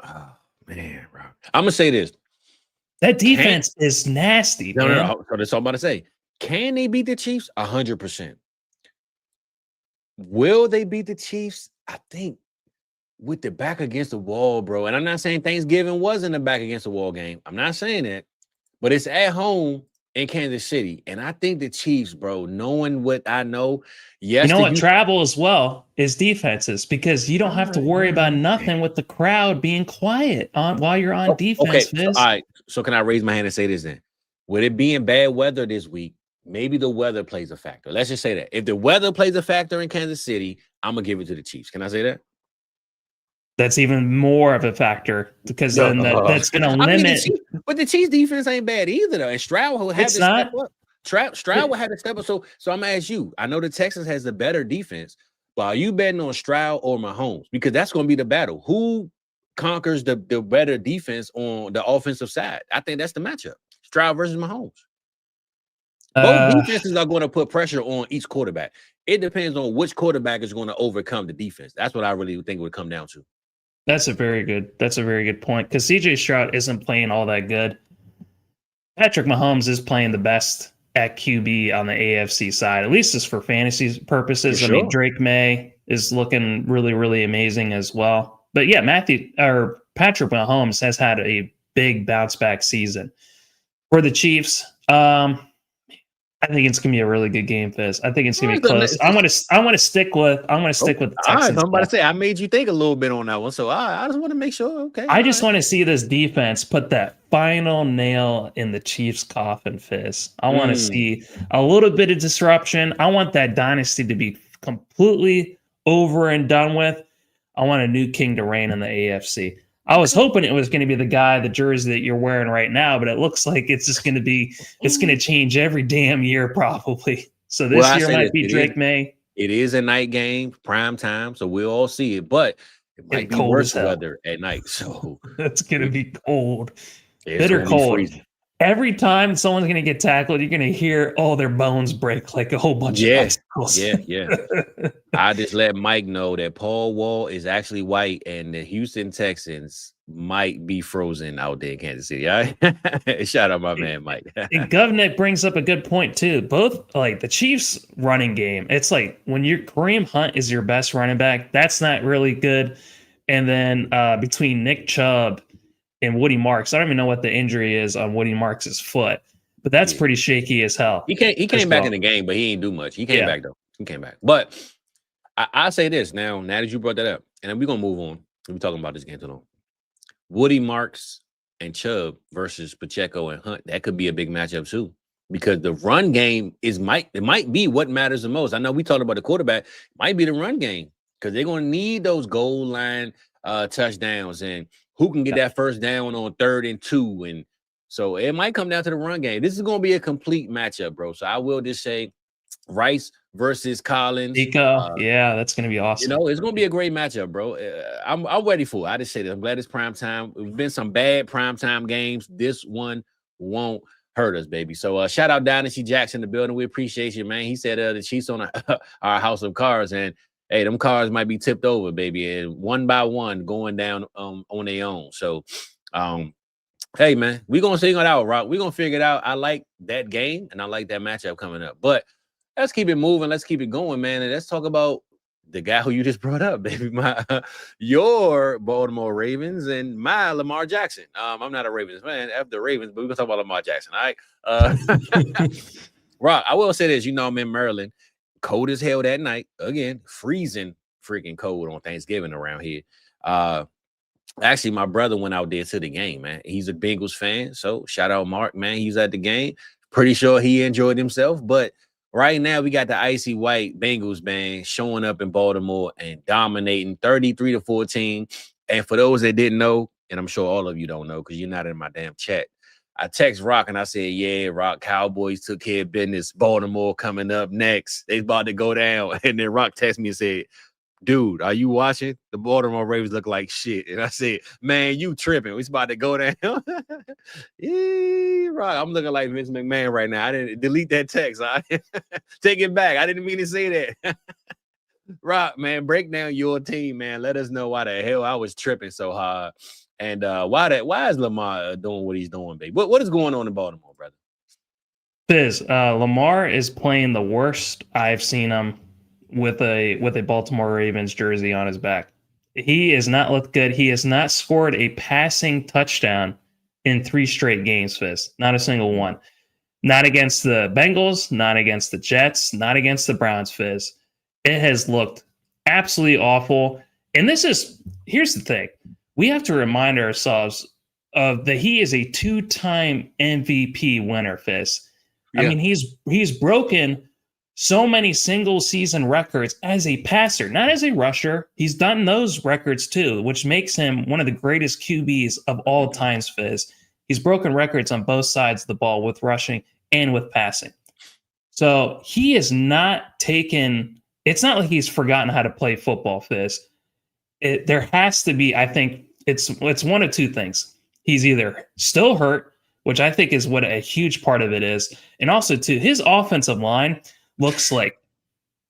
Oh man, bro, I'm gonna say this. That defense is nasty. No. So that's all I'm about to say. Can they beat the Chiefs? 100%. Will they beat the Chiefs? I think with the back against the wall, bro. And I'm not saying Thanksgiving wasn't a back against the wall game. I'm not saying that, but it's at home in Kansas City. And I think the Chiefs, bro, knowing what I know, yes, you know what travel as well is defenses, because you don't have to worry about nothing with the crowd being quiet while you're on defense. Okay, so, all right. So can I raise my hand and say this then? With it being bad weather this week, maybe the weather plays a factor. Let's just say that. If the weather plays a factor in Kansas City, I'm going to give it to the Chiefs. Can I say that? That's even more of a factor, because then that's going to limit. But the Chiefs defense ain't bad either, though. And Stroud will have to step up. Stroud will have to step up. So I'm going to ask you. I know the Texans has the better defense, but are you betting on Stroud or Mahomes? Because that's going to be the battle. Who conquers the better defense on the offensive side? I think that's the matchup. Stroud versus Mahomes. Both defenses are going to put pressure on each quarterback. It depends on which quarterback is going to overcome the defense. That's what I really think it would come down to. That's a very good point, because CJ Stroud isn't playing all that good. Patrick Mahomes is playing the best at QB on the AFC side, at least just for fantasy purposes. I mean, Drake May is looking really, really amazing as well. But yeah, Patrick Mahomes has had a big bounce back season. For the Chiefs, I think it's gonna be a really good game, Fizz. I think it's gonna be close. I'm gonna stick with the Texans. All right, I'm about to say I made you think a little bit on that one, so I just want to make sure. Okay, I just want to see this defense put that final nail in the Chiefs' coffin, Fizz. I want to see a little bit of disruption. I want that dynasty to be completely over and done with. I want a new king to reign in the AFC. I was hoping it was going to be the jersey that you're wearing right now, but it looks like it's just going to change every damn year probably. So this year might be Drake May. It is a night game, prime time, so we'll all see it, but it might be worse weather at night. So it's going to be cold, bitter cold. Every time someone's going to get tackled, you're going to hear all their bones break like a whole bunch of icicles. Yeah. I just let Mike know that Paul Wall is actually white, and the Houston Texans might be frozen out there in Kansas City. All right? Shout out my man, Mike. And Govnick brings up a good point too. Both like the Chiefs running game, it's like when Kareem Hunt is your best running back, that's not really good. And then between Nick Chubb and Woody Marks, I don't even know what the injury is on Woody Marks' foot, but that's pretty shaky as hell. He came back in the game, but he ain't do much. He came back though. He came back. But I say this now that you brought that up, and then we're gonna move on. We're talking about this game too long. Woody Marks and Chubb versus Pacheco and Hunt. That could be a big matchup too, because the run game might be what matters the most. I know we talked about the quarterback, might be the run game, because they're gonna need those goal line touchdowns, and who can get that first down on 3rd and 2. And so it might come down to the run game. This is going to be a complete matchup, bro. So I will just say Rice versus Collins. That's going to be awesome. It's going to be a great matchup, bro. I'm ready for it. I just say that. I'm glad it's prime time. There's been some bad prime time games. This one won't hurt us, baby. So shout out Dynasty Jackson in the building. We appreciate you, man. He said the Chiefs on our house of cards, and hey, them cars might be tipped over, baby, and one by one going down on their own. So, hey, man, we're going to figure it out, Rock. We're going to figure it out. I like that game, and I like that matchup coming up. But let's keep it moving. Let's keep it going, man. And let's talk about the guy who you just brought up, baby, your Baltimore Ravens and my Lamar Jackson. I'm not a Ravens fan, after the Ravens, but we're going to talk about Lamar Jackson, all right? Rock, I will say this. I'm in Maryland. Cold as hell that night. Again, freezing freaking cold on Thanksgiving around here. Actually, my brother went out there to the game, man. He's a Bengals fan. So shout out Mark, man. He's at the game. Pretty sure he enjoyed himself. But right now, we got the icy white Bengals band showing up in Baltimore and dominating 33-14. And for those that didn't know, and I'm sure all of you don't know because you're not in my damn chat, I text Rock and I said, yeah, Rock, Cowboys took care of business. Baltimore coming up next. They about to go down. And then Rock texted me and said, dude, are you watching? The Baltimore Ravens look like shit. And I said, man, you tripping. It's about to go down. Yeah, Rock, I'm looking like Vince McMahon right now. I didn't delete that text. I take it back. I didn't mean to say that. Rock, man, break down your team, man. Let us know why the hell I was tripping so hard. And why is Lamar doing what he's doing, baby? What is going on in Baltimore, brother? Fizz, Lamar is playing the worst I've seen him with a Baltimore Ravens jersey on his back. He has not looked good. He has not scored a passing touchdown in 3 straight games, Fizz. Not a single one. Not against the Bengals, not against the Jets, not against the Browns, Fizz. It has looked absolutely awful. And here's the thing. We have to remind ourselves of that he is a 2-time MVP winner, Fizz. Yeah. I mean, he's broken so many single season records as a passer, not as a rusher. He's done those records too, which makes him one of the greatest QBs of all times, Fizz. He's broken records on both sides of the ball with rushing and with passing. So he is not taken. It's not like he's forgotten how to play football, Fizz. There has to be, I think it's one of two things. He's either still hurt, which I think is what a huge part of it is. And also too, his offensive line looks like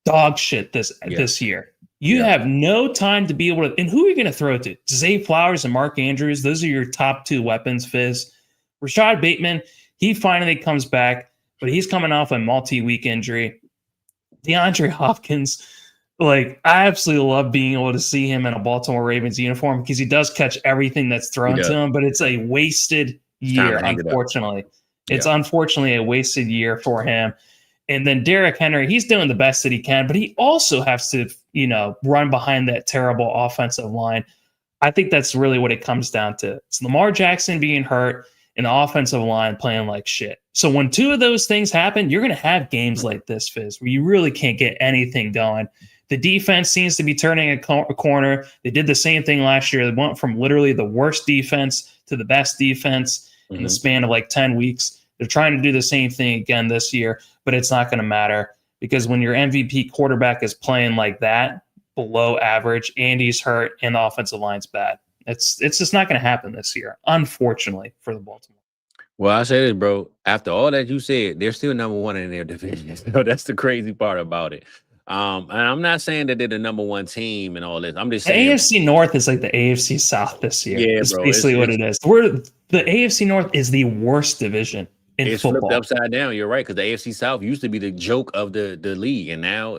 dog shit this year. You have no time to be able to, and who are you going to throw to? Zay Flowers and Mark Andrews. Those are your top 2 weapons, Fizz. Rashad Bateman, he finally comes back, but he's coming off a multi-week injury. DeAndre Hopkins, like, I absolutely love being able to see him in a Baltimore Ravens uniform because he does catch everything that's thrown to him, but it's a wasted year, unfortunately. It's unfortunately a wasted year for him. And then Derrick Henry, he's doing the best that he can, but he also has to, run behind that terrible offensive line. I think that's really what it comes down to. It's Lamar Jackson being hurt and the offensive line playing like shit. So when 2 of those things happen, you're going to have games like this, Fizz, where you really can't get anything going. The defense seems to be turning a corner. They did the same thing last year. They went from literally the worst defense to the best defense in the span of like 10 weeks. They're trying to do the same thing again this year, but it's not going to matter because when your MVP quarterback is playing like that, below average, and he's hurt, and the offensive line's bad, it's just not going to happen this year, unfortunately, for the Baltimore. Well, I say this, bro. After all that you said, they're still number 1 in their division. So that's the crazy part about it. And I'm not saying that they're the number 1 team and all this. I'm just saying the AFC North is like the AFC South this year. Yeah, it's bro. Basically what it is. The AFC North is the worst division in football. Flipped upside down. You're right, because the AFC South used to be the joke of the league, and now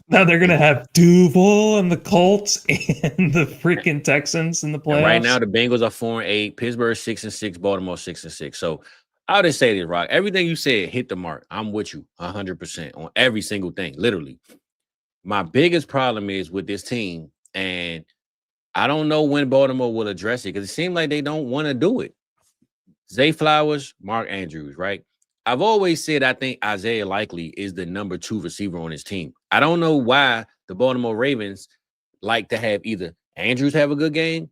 now they're gonna have Duval and the Colts and the freaking Texans in the playoffs. And right now, the Bengals are 4-8, Pittsburgh 6-6, Baltimore 6-6. So I'll just say this, Rock. Everything you said hit the mark. I'm with you 100% on every single thing, literally. My biggest problem is with this team, and I don't know when Baltimore will address it because it seems like they don't want to do it. Zay Flowers, Mark Andrews, right? I've always said I think Isaiah Likely is the number 2 receiver on his team. I don't know why the Baltimore Ravens like to have either Andrews have a good game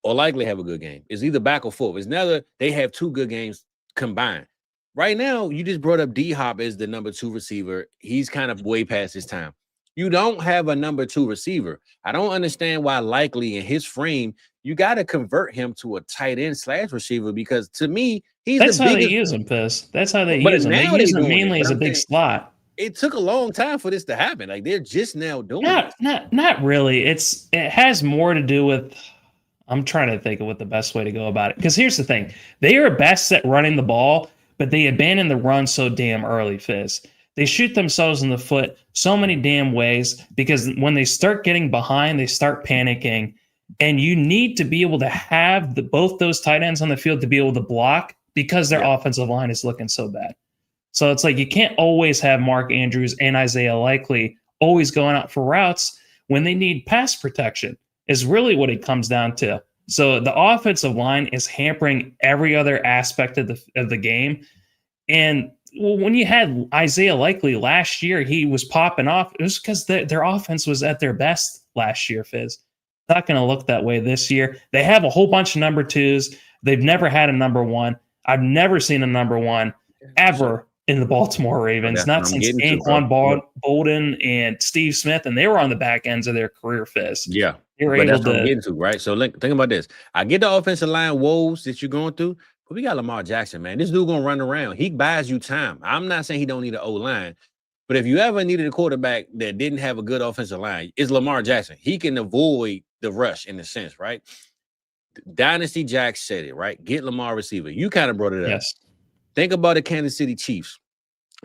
or Likely have a good game. It's either back or forth. It's never they have 2 good games combined. Right now, you just brought up D-Hop as the number 2 receiver. He's kind of way past his time. You don't have a number 2 receiver. I don't understand why Likely in his frame, you got to convert him to a tight end / receiver because to me, that's how they use him, Piss. That's how they use him. They use him mainly as a big slot. It took a long time for this to happen. Like they're just now doing it. Not really. It has more to do with. I'm trying to think of what the best way to go about it. Because here's the thing: they are best at running the ball, but they abandon the run so damn early, Fizz. They shoot themselves in the foot so many damn ways because when they start getting behind, they start panicking. And you need to be able to have both those tight ends on the field to be able to block because their offensive line is looking so bad. So it's like you can't always have Mark Andrews and Isaiah Likely always going out for routes when they need pass protection is really what it comes down to. So the offensive line is hampering every other aspect of the game. And when you had Isaiah Likely last year, he was popping off. It was because their offense was at their best last year, Fizz. Not going to look that way this year. They have a whole bunch of number 2s. They've never had a number 1. I've never seen a number 1 ever in the Baltimore Ravens, not since Anquan Bolden and Steve Smith, and they were on the back ends of their career, Fizz. Yeah, they were able that's what I'm getting to, right? So think about this. I get the offensive line woes that you're going through, but we got Lamar Jackson, man. This dude going to run around. He buys you time. I'm not saying he don't need an O-line, but if you ever needed a quarterback that didn't have a good offensive line, it's Lamar Jackson. He can avoid the rush in a sense, right? Dynasty Jack said it, right? Get Lamar receiver. You kind of brought it up. Yes. Think about the Kansas City Chiefs.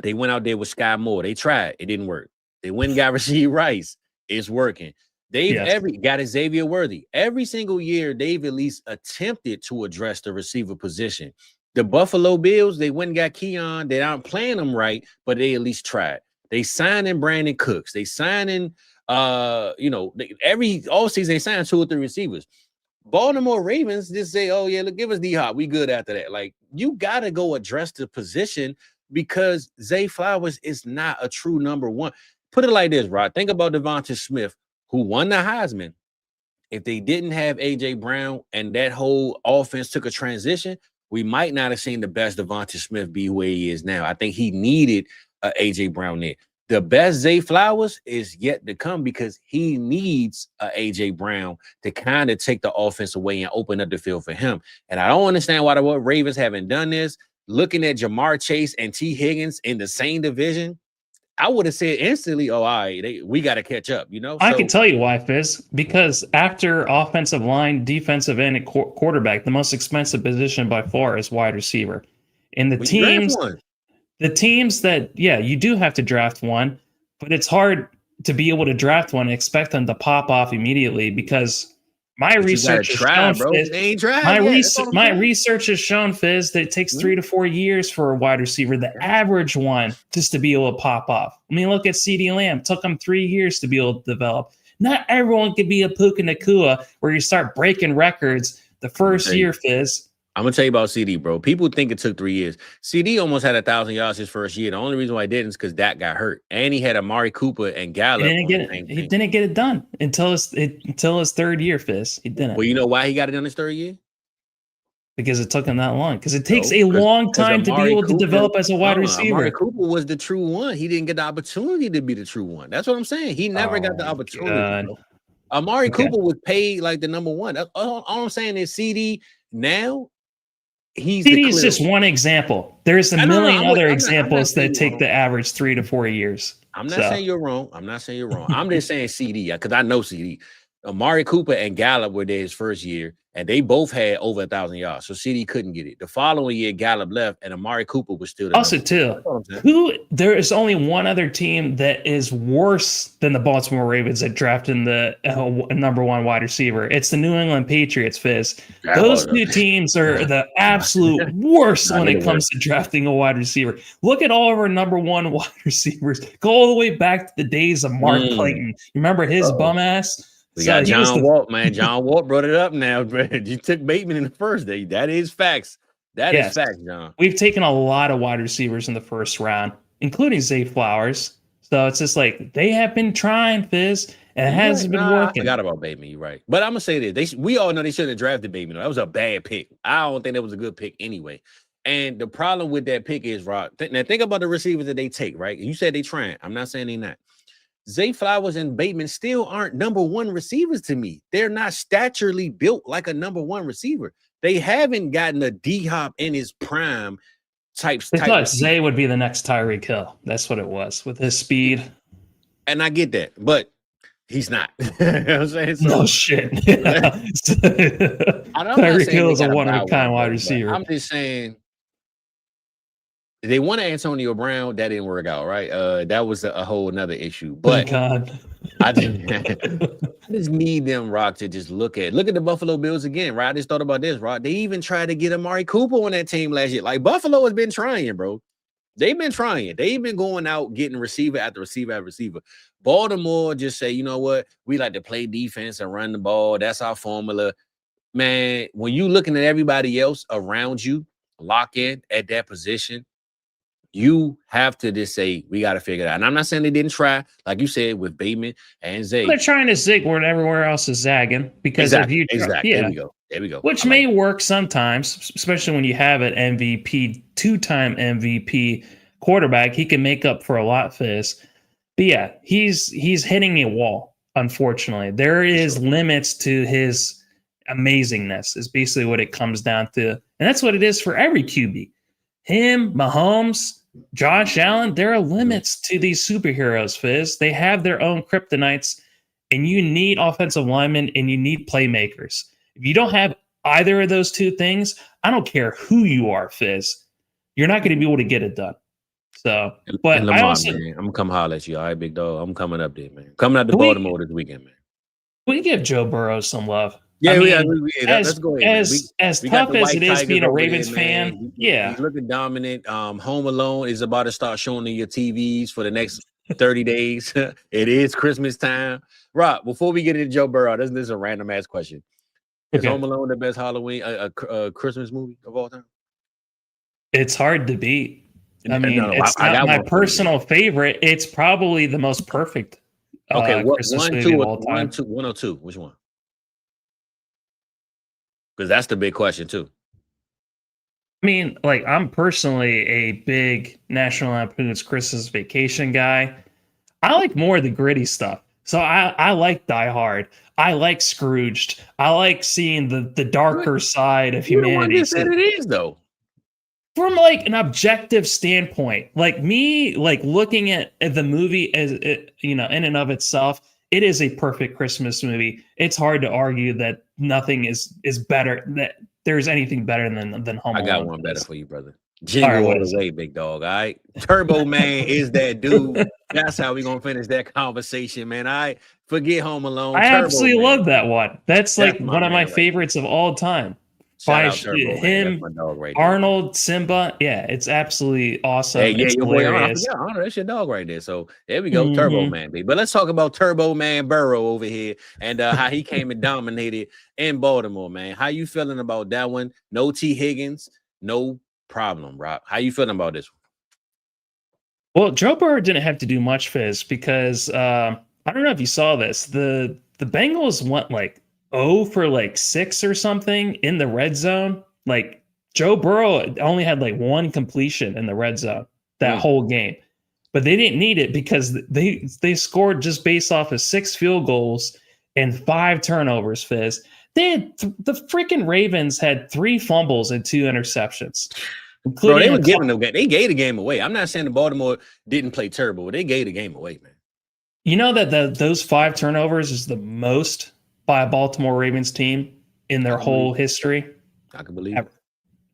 They went out there with Sky Moore. They tried. It didn't work. They went and got Rashee Rice. It's working. They've got Xavier Worthy. Every single year, they've at least attempted to address the receiver position. The Buffalo Bills, they went and got Keon. They aren't playing them right, but they at least tried. They signed in Brandon Cooks. They signed in, every all season they signed 2 or 3 receivers. Baltimore Ravens just say, oh, yeah, look, give us D-Hop. We good after that. Like, you got to go address the position because Zay Flowers is not a true number one. Put it like this, Rod. Think about Devonta Smith, who won the Heisman. If they didn't have A.J. Brown and that whole offense took a transition, we might not have seen the best Devonta Smith be where he is now. I think he needed A.J. Brown there. The best Zay Flowers is yet to come because he needs A.J. Brown to kind of take the offense away and open up the field for him. And I don't understand why the Ravens haven't done this. Looking at Jamar Chase and T. Higgins in the same division, I would have said instantly, oh, all right, we got to catch up, you know? I can tell you why, Fizz. Because after offensive line, defensive end, and quarterback, the most expensive position by far is wide receiver. And the teams that, you do have to draft one, but it's hard to be able to draft one and expect them to pop off immediately because my research has shown, Fizz, my research has shown, Fizz, that it takes 3 to 4 years for a wide receiver, the average one, just to be able to pop off. I mean, look at CeeDee Lamb. It took him 3 years to be able to develop. Not everyone can be a Puka Nacua where you start breaking records the first year, Fizz. I'm going to tell you about CD, bro. People think it took 3 years. CD almost had 1,000 yards his first year. The only reason why he didn't is because Dak got hurt. And he had Amari Cooper and Gallup. He didn't get it done until his third year, Fizz. He didn't. Well, you know why he got it done his third year? Because it took him that long. Because it takes a long time to be able to develop as a wide receiver. Amari Cooper was the true one. He didn't get the opportunity to be the true one. That's what I'm saying. He never got the opportunity. Amari Cooper was paid like the number one. All I'm saying is CD now, CD is just one example. There's a million other examples that take the average 3 to 4 years. I'm not saying you're wrong. I'm just saying CD because I know CD. Amari Cooper and Gallup were there his first year, and they both had over 1,000 yards. So CD couldn't get it. The following year, Gallup left, and Amari Cooper was still there. Also, there is only one other team that is worse than the Baltimore Ravens that drafted the number one wide receiver. It's the New England Patriots, Fizz. Those two teams are the absolute worst when it comes to drafting a wide receiver. Look at all of our number one wide receivers. Go all the way back to the days of Mark Clayton. Remember his bum ass? We got John Walt, man. John Walt brought it up now. You took Bateman in the first day. That is facts. That is facts, John. We've taken a lot of wide receivers in the first round, including Zay Flowers. So it's just like they have been trying, Fizz, and it hasn't been working. I forgot about Bateman. You're right. But I'm going to say this. We all know they shouldn't have drafted Bateman. That was a bad pick. I don't think that was a good pick anyway. And the problem with that pick is, Rod, now think about the receivers that they take, right? You said they trying. I'm not saying they not. Zay Flowers and Bateman still aren't number one receivers to me. They're not staturally built like a number one receiver. They haven't gotten a D-Hop in his prime type. I thought Zay would be the next Tyreek Hill. That's what it was with his speed. And I get that, but he's not. You know what I'm saying? So, no shit. Tyreek Hill is a one-of-a-kind wide receiver. I'm just saying. They wanted Antonio Brown. That didn't work out, right? That was a whole another issue. But I just need them, Rock, to just look at the Buffalo Bills again, right? I just thought about this, Rock. They even tried to get Amari Cooper on that team last year. Like, Buffalo has been trying, bro. They've been trying. They've been going out getting receiver after receiver after receiver. Baltimore just say, you know what? We like to play defense and run the ball. That's our formula. Man, when you looking at everybody else around you, lock in at that position, you have to just say, we got to figure it out. And I'm not saying they didn't try, like you said, with Bateman and Zay. They're trying to zig where everywhere else is zagging. Because if you There we go. Which may work sometimes, especially when you have an MVP, two-time MVP quarterback. He can make up for a lot, Fizz. But yeah, he's hitting a wall, unfortunately. There is limits to his amazingness, is basically what it comes down to. And that's what it is for every QB. Him, Mahomes, Josh Allen, there are limits to these superheroes, Fizz. They have their own kryptonites, and you need offensive linemen and you need playmakers. If you don't have either of those two things, I don't care who you are, Fizz. You're not going to be able to get it done. So, And but I Lamar, also man, I'm gonna come holler at you. All right, big dog. I'm coming up there, man. Coming out to can we Baltimore this weekend, man. we give Joe Burrow some love. I Yeah, mean, let's go ahead, man. as We got tough the as it White is Tigers being a over there, Ravens man. fan, He's yeah. looking dominant. Home Alone is about to start showing on your TVs for the next 30 days. It is Christmas time. Rob, before we get into Joe Burrow, this is a random ass question. Is Okay. Home Alone the best Halloween Christmas movie of all time? It's hard to beat. I mean, No, it's I not got my one for you. personal favorite. It's probably the most perfect Okay, what Christmas one, movie two, of all time. 102? Which one? Because that's the big question too. I mean, like I'm personally a big National Lampoon's Christmas Vacation guy. I like more of the gritty stuff. So I like Die Hard. I like Scrooged. I like seeing the darker side of You're the one humanity. that said it is though. From like an objective standpoint, like me, like looking at the movie as it, in and of itself, it is a perfect Christmas movie. It's hard to argue that nothing is better, that there's anything better than Home Alone. I got one better for you, brother. All Jingle right, all what the is way, big dog. All right. Turbo Man is that dude. That's how we gonna finish that conversation, man. All right. Forget Home Alone. I Turbo absolutely Man. love that one. That's like my one of my man right favorites of all time. Shout By out Turbo Man. That's him, my dog right there. Arnold, Simba. Yeah, it's absolutely awesome. Hey, yeah, It's your boy Arnold. I hilarious. forgot Arnold. That's your dog right there. So there we go. Turbo Man, baby. But let's talk about Turbo Man Burrow over here and how he came and dominated in Baltimore, man. How you feeling about that one? No T. Higgins, no problem, Rob. How you feeling about this one? Well, Joe Burrow didn't have to do much, Fizz, because I don't know if you saw this. The Bengals went like 0 for like 6 or something in the red zone. Like Joe Burrow only had like one completion in the red zone that whole game. But they didn't need it because they scored just based off of 6 field goals and 5 turnovers, Fizz. They had the freaking Ravens had 3 fumbles and 2 interceptions. Bro, they were giving them. They gave the game away. I'm not saying the Baltimore didn't play terrible. They gave the game away, man. You know that those 5 turnovers is the most by a Baltimore Ravens team in their whole history. I can believe it.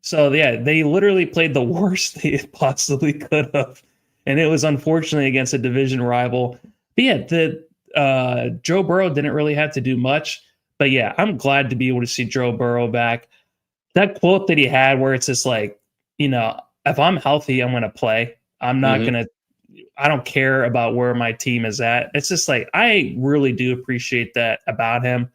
So yeah, they literally played the worst they possibly could have, and it was unfortunately against a division rival. But yeah, Joe Burrow didn't really have to do much. But yeah, I'm glad to be able to see Joe Burrow back. That quote that he had, where it's just like, if I'm healthy, I'm going to play. I'm not going to, I don't care about where my team is at. It's just like, I really do appreciate that about him,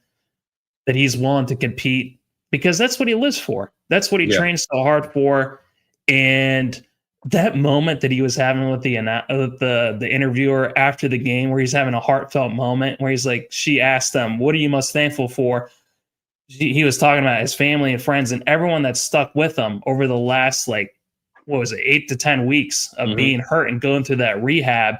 that he's willing to compete because that's what he lives for. That's what he trains so hard for. And that moment that he was having with the interviewer after the game, where he's having a heartfelt moment, where he's like, she asked him, what are you most thankful for? He was talking about his family and friends and everyone that stuck with him over the last, 8 to 10 weeks of being hurt and going through that rehab,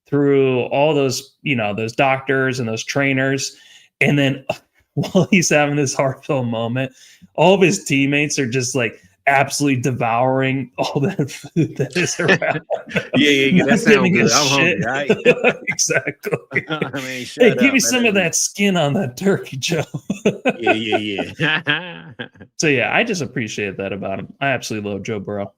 through all those, those doctors and those trainers. And then while he's having this heartfelt moment, all of his teammates are just like absolutely devouring all that food that is around. Yeah, that sounds good. I'm hungry, right? Exactly. I mean, hey, give me some of that skin on that turkey, Joe. Yeah. So yeah, I just appreciate that about him. I absolutely love Joe Burrow.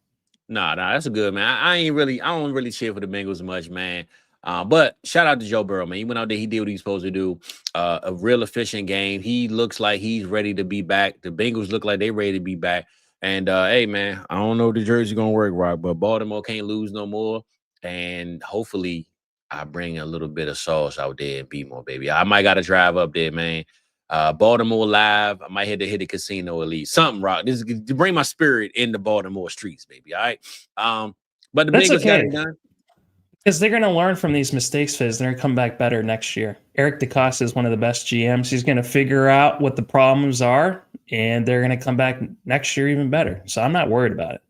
Nah, that's a good man. I don't really cheer for the Bengals much, man. But shout out to Joe Burrow, man. He went out there, he did what he's supposed to do. A real efficient game. He looks like he's ready to be back. The Bengals look like they're ready to be back. And hey, man, I don't know if the jersey's gonna work right, but Baltimore can't lose no more. And hopefully, I bring a little bit of sauce out there and beat more, baby. I might gotta drive up there, man. Baltimore live. I might hit the casino at least. Something, Rock. This is to bring my spirit in the Baltimore streets, baby. All right. But the Bengals got it done. Because they're going to learn from these mistakes, Fizz. They're going to come back better next year. Eric DeCosta is one of the best GMs. He's going to figure out what the problems are, and they're going to come back next year even better. So I'm not worried about it.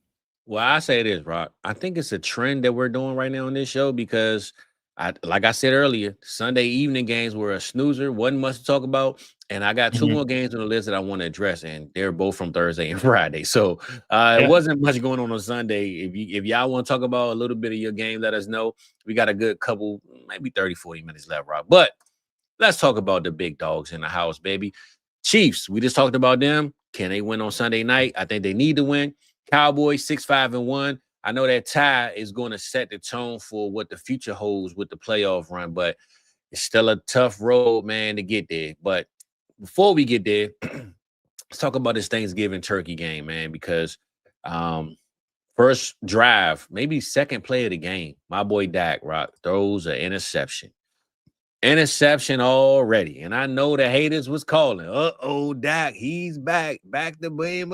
Well, I say this, Rock. I think it's a trend that we're doing right now on this show because, like I said earlier, Sunday evening games were a snoozer. Wasn't much to talk about. And I got 2 more games on the list that I want to address, and they're both from Thursday and Friday. So it wasn't much going on Sunday. If y'all want to talk about a little bit of your game, let us know. We got a good couple, maybe 30, 40 minutes left, Rob. But let's talk about the big dogs in the house, baby. Chiefs, we just talked about them. Can they win on Sunday night? I think they need to win. Cowboys 6-5-1. I know that tie is going to set the tone for what the future holds with the playoff run, but it's still a tough road, man, to get there. But before we get there, let's talk about this Thanksgiving turkey game, man, because first drive, maybe second play of the game, my boy Dak Rock throws an interception. Interception already. And I know the haters was calling, Dak, he's back to blame.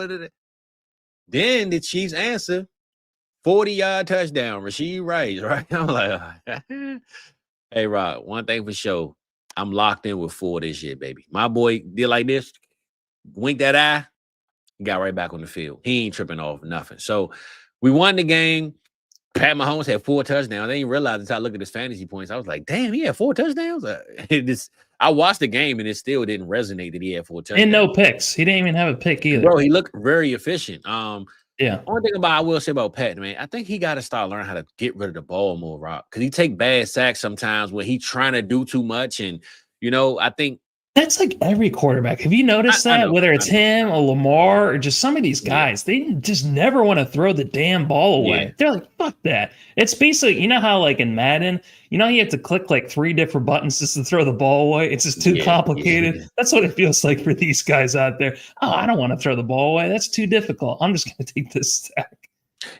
Then the Chiefs answer, 40-yard touchdown, Rasheed Rice, right? I'm like, hey, Rock, one thing for sure, I'm locked in with 4 this year, baby. My boy did like this, winked that eye, got right back on the field. He ain't tripping off nothing. So we won the game. Pat Mahomes had 4 touchdowns. I didn't realize until I looked at his fantasy points. I was like, damn, he had 4 touchdowns? I watched the game, and it still didn't resonate that he had 4 touchdowns. And no picks. He didn't even have a pick either. Bro, he looked very efficient. Yeah. Only thing I will say about Pat, man, I think he got to start learning how to get rid of the ball more, Rock. Because he take bad sacks sometimes when he trying to do too much. And, I think that's like every quarterback. Have you noticed that? Whether it's him or Lamar or just some of these guys, they just never want to throw the damn ball away. Yeah. They're like, fuck that. It's basically, how like in Madden, you have to click like 3 different buttons just to throw the ball away. It's just too complicated. Yeah. That's what it feels like for these guys out there. Oh, I don't want to throw the ball away. That's too difficult. I'm just going to take this sack.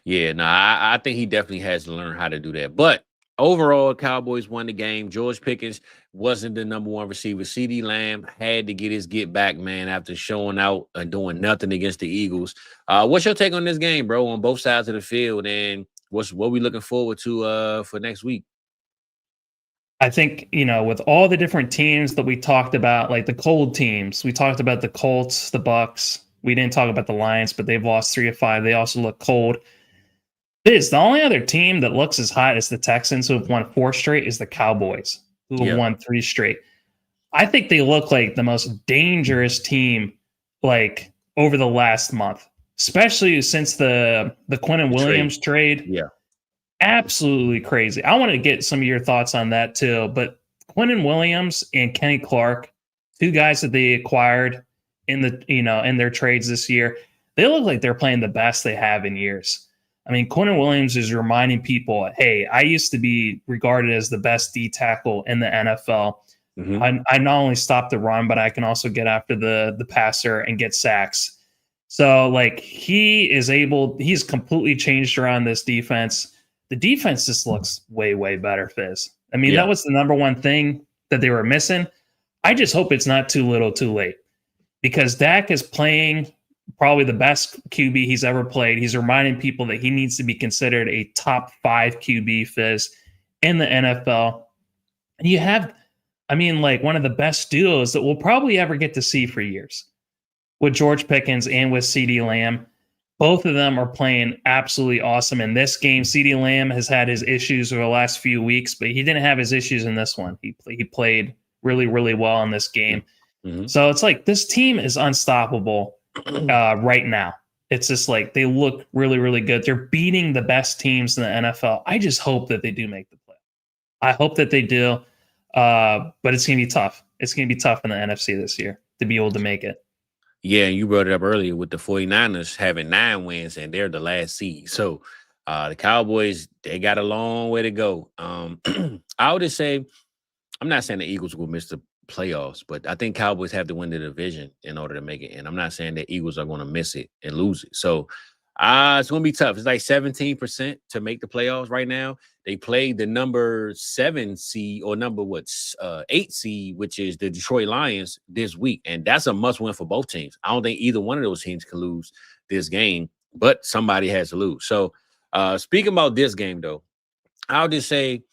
Yeah, no, I think he definitely has to learn how to do that. But overall, Cowboys won the game. George Pickens wasn't the number 1 receiver. CeeDee Lamb had to get his get back, man, after showing out and doing nothing against the Eagles. What's your take on this game, bro, on both sides of the field? And what we looking forward to for next week? I think, with all the different teams that we talked about, like the cold teams, we talked about the Colts, the Bucks. We didn't talk about the Lions, but they've lost 3 of 5. They also look cold. The only other team that looks as hot as the Texans, who have won 4 straight, is the Cowboys, who have won 3 straight. I think they look like the most dangerous team, like over the last month, especially since the Quinnen Williams trade. Yeah, absolutely crazy. I want to get some of your thoughts on that too. But Quinnen Williams and Kenny Clark, 2 guys that they acquired in their trades this year, they look like they're playing the best they have in years. I mean, Quinnen Williams is reminding people, hey, I used to be regarded as the best D tackle in the NFL. Mm-hmm. I not only stop the run, but I can also get after the passer and get sacks. So, like, he's completely changed around this defense. The defense just looks way, way better, Fizz. I mean, that was the number 1 thing that they were missing. I just hope it's not too little too late, because Dak is playing probably the best QB he's ever played. He's reminding people that he needs to be considered a top 5 QB, Fizz, in the NFL. And you have, one of the best duos that we'll probably ever get to see for years with George Pickens and with CeeDee Lamb. Both of them are playing absolutely awesome in this game. CeeDee Lamb has had his issues over the last few weeks, but he didn't have his issues in this one. He played really, really well in this game. Mm-hmm. So it's like this team is unstoppable right now. It's just like they look really, really good. They're beating the best teams in the NFL. I just hope that they do make the play. I hope that they do, but it's going to be tough. It's going to be tough in the NFC this year to be able to make it. Yeah, and you brought it up earlier with the 49ers having 9 wins, and they're the last seed. So the Cowboys, they got a long way to go. I would just say, I'm not saying the Eagles will miss the playoffs, but I think Cowboys have to win the division in order to make it. And I'm not saying that Eagles are going to miss it and lose it. So it's going to be tough. It's like 17% to make the playoffs right now. They played the number 7 seed or number 8 seed, which is the Detroit Lions this week. And that's a must win for both teams. I don't think either one of those teams can lose this game, but somebody has to lose. So speaking about this game, though, I'll just say,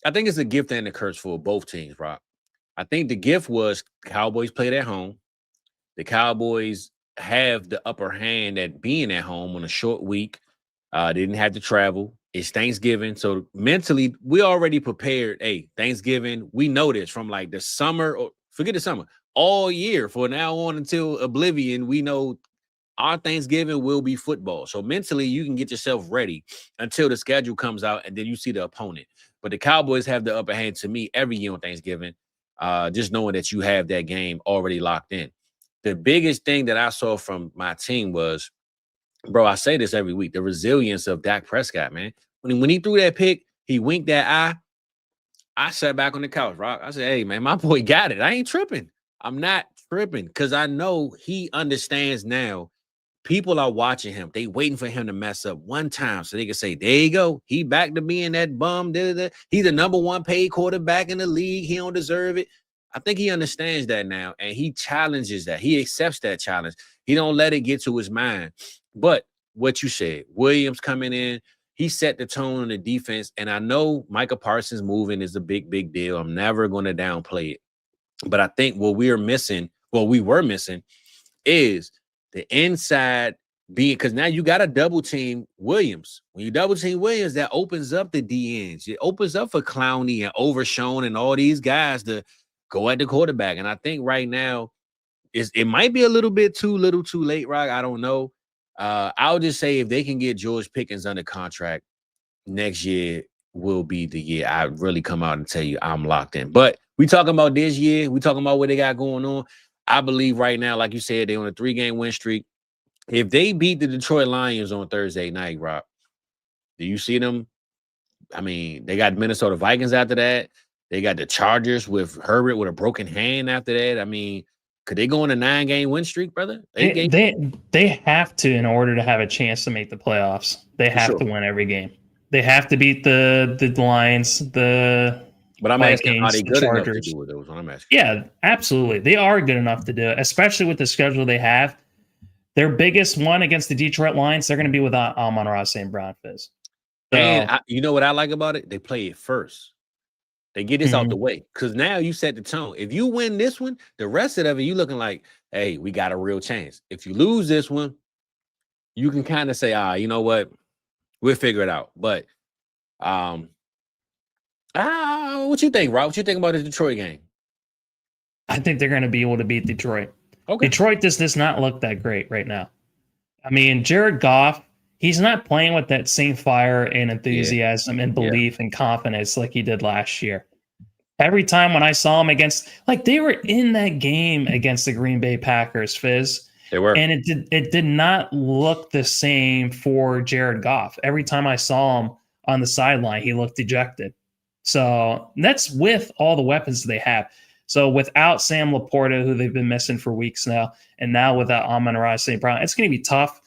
I think it's a gift and a curse for both teams, Rob. I think the gift was Cowboys played at home. The Cowboys have the upper hand at being at home on a short week. They didn't have to travel. It's Thanksgiving. So mentally, we already prepared. Hey, Thanksgiving, we know this from like the summer, or forget the summer, all year for now on until oblivion. We know our Thanksgiving will be football. So mentally, you can get yourself ready until the schedule comes out and then you see the opponent. But the Cowboys have the upper hand to me every year on Thanksgiving. Just knowing that you have that game already locked in. The biggest thing that I saw from my team was bro, I say this every week. The resilience of Dak Prescott, man. When he threw that pick, he winked that eye. I sat back on the couch, Rock. I said, hey, man, my boy got it. I ain't tripping. I'm not tripping because I know he understands now. People are watching him. They waiting for him to mess up one time so they can say, there you go. He back to being that bum. He's the number one paid quarterback in the league. He don't deserve it. I think he understands that now, and he challenges that. He accepts that challenge. He don't let it get to his mind. But what you said, Williams coming in, he set the tone on the defense, and I know Micah Parsons moving is a big, big deal. I'm never going to downplay it. But I think what we were missing is the inside being, because now you got to double team Williams. When you double team Williams, that opens up the DNs. It opens up for Clowney and Overshown and all these guys to go at the quarterback. And I think right now it might be a little bit too little too late, Rock. I don't know. I'll just say if they can get George Pickens under contract, next year will be the year I really come out and tell you I'm locked in. But we talking about this year. We talking about what they got going on. I believe right now, like you said, they're on a 3-game win streak. If they beat the Detroit Lions on Thursday night, Rock, do you see them? I mean, they got Minnesota Vikings after that. They got the Chargers with Herbert with a broken hand after that. I mean, could they go on a 9-game win streak, brother? They have to in order to have a chance to make the playoffs. They have to win every game. They have to beat the Lions, But I'm Vikings, asking, are they good enough to Chargers. do it? That was what I'm asking. Yeah, absolutely. They are good enough to do it, especially with the schedule they have. Their biggest one against the Detroit Lions, they're going to be without Amon-Ra St. Brown, Fizz. So, And you know what I like about it? They play it first. They get this out the way because now you set the tone. If you win this one, the rest of it, you looking like, hey, we got a real chance. If you lose this one, you can kind of say, you know what? We'll figure it out. But what you think, Rob? What you think about the Detroit game? I think they're going to be able to beat Detroit. Okay. Detroit does not look that great right now. I mean, Jared Goff, he's not playing with that same fire and enthusiasm and belief and confidence like he did last year. Every time when I saw him against, like they were in that game against the Green Bay Packers, Fizz. They were. And it did not look the same for Jared Goff. Every time I saw him on the sideline, he looked dejected. So that's with all the weapons they have. So without Sam Laporta, who they've been missing for weeks now, and now without Amon-Ra St. Brown, it's going to be tough.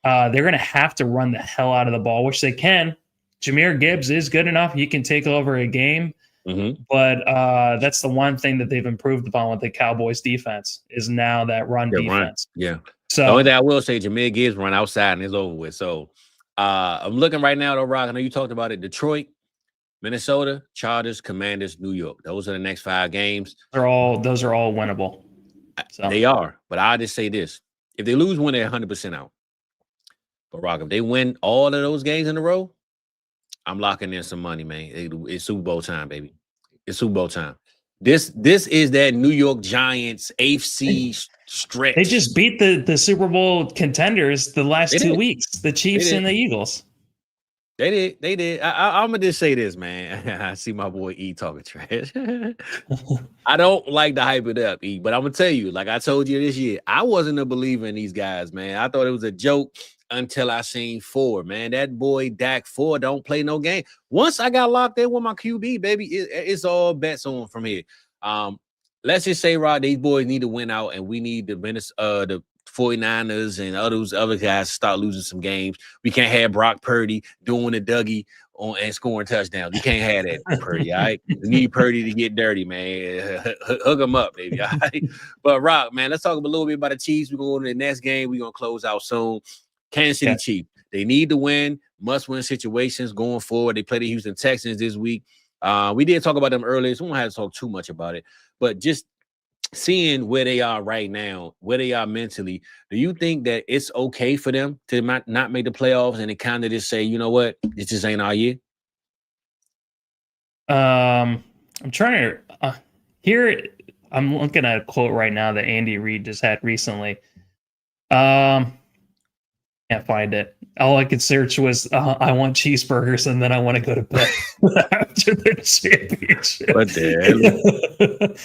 They're going to have to run the hell out of the ball, which they can. Jahmyr Gibbs is good enough. He can take over a game. But that's the one thing that they've improved upon with the Cowboys defense is now that run defense. Yeah. So the only thing I will say, Jahmyr Gibbs run outside and it's over with. So I'm looking right now, though, Rock. I know you talked about it. Detroit, Minnesota, Chargers, Commanders, New York. Those are the next 5 games. Those are all winnable. So. They are. But I'll just say this. If they lose one, they're 100% out. But Rock, if they win all of those games in a row, I'm locking in some money, man. It's Super Bowl time, baby. It's Super Bowl time. This is that New York Giants AFC stretch. They just beat the Super Bowl contenders the last 2 weeks, the Chiefs and the Eagles. They did. I'm gonna just say this, man. I see my boy E talking trash. I don't like to hype it up, E, but I'm gonna tell you, like I told you this year, I wasn't a believer in these guys, man. I thought it was a joke until I seen Ford, man. That boy Dak Ford don't play no game. Once I got locked in with my QB, baby, it's all bets on from here. Let's just say, Rod, these boys need to win out, and we need the 49ers and other guys start losing some games. We can't have Brock Purdy doing a Dougie and scoring touchdowns. We can't have that, Purdy, all right? We need Purdy to get dirty, man. Hook him up, baby, all right? But, Rock, man, let's talk a little bit about the Chiefs. We're going to the next game. We're going to close out soon. Kansas City Chiefs. They need to win, must-win situations going forward. They play the Houston Texans this week. We did talk about them earlier, so we won't have to talk too much about it. But just seeing where they are right now, where they are mentally, do you think that it's okay for them to not make the playoffs and to kind of just say, you know what, this just ain't our year? I'm trying to here. I'm looking at a quote right now that Andy Reid just had recently. Can't find it. All I could search was I want cheeseburgers and then I want to go to bed after the championship. What the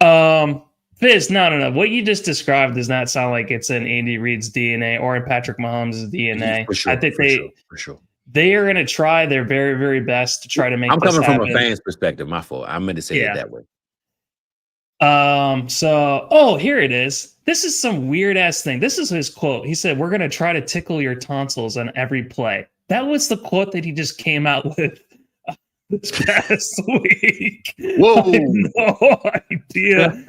hell? Fizz, no. What you just described does not sound like it's in Andy Reid's DNA or in Patrick Mahomes' DNA. For sure, I think for sure. They are going to try their very, very best to try to make I'm this coming happen. from a fan's perspective. My fault. I meant to say it that way. Here it is. This is some weird ass thing. This is his quote. He said, "We're going to try to tickle your tonsils on every play." That was the quote that he just came out with this past week. Whoa. I have no idea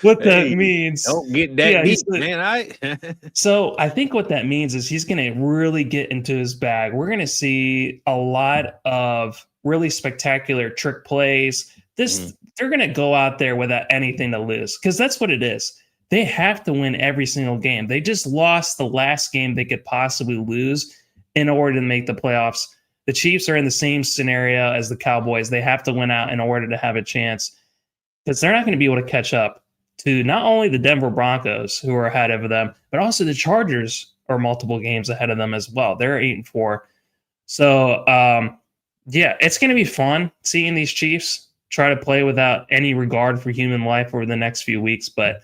what that means. Don't get that deep, man. So I think what that means is he's going to really get into his bag. We're going to see a lot of really spectacular trick plays. They're going to go out there without anything to lose, because that's what it is. They have to win every single game. They just lost the last game they could possibly lose in order to make the playoffs. The Chiefs are in the same scenario as the Cowboys. They have to win out in order to have a chance, because they're not going to be able to catch up to not only the Denver Broncos, who are ahead of them, but also the Chargers are multiple games ahead of them as well. They're 8-4. So, it's going to be fun seeing these Chiefs try to play without any regard for human life over the next few weeks. But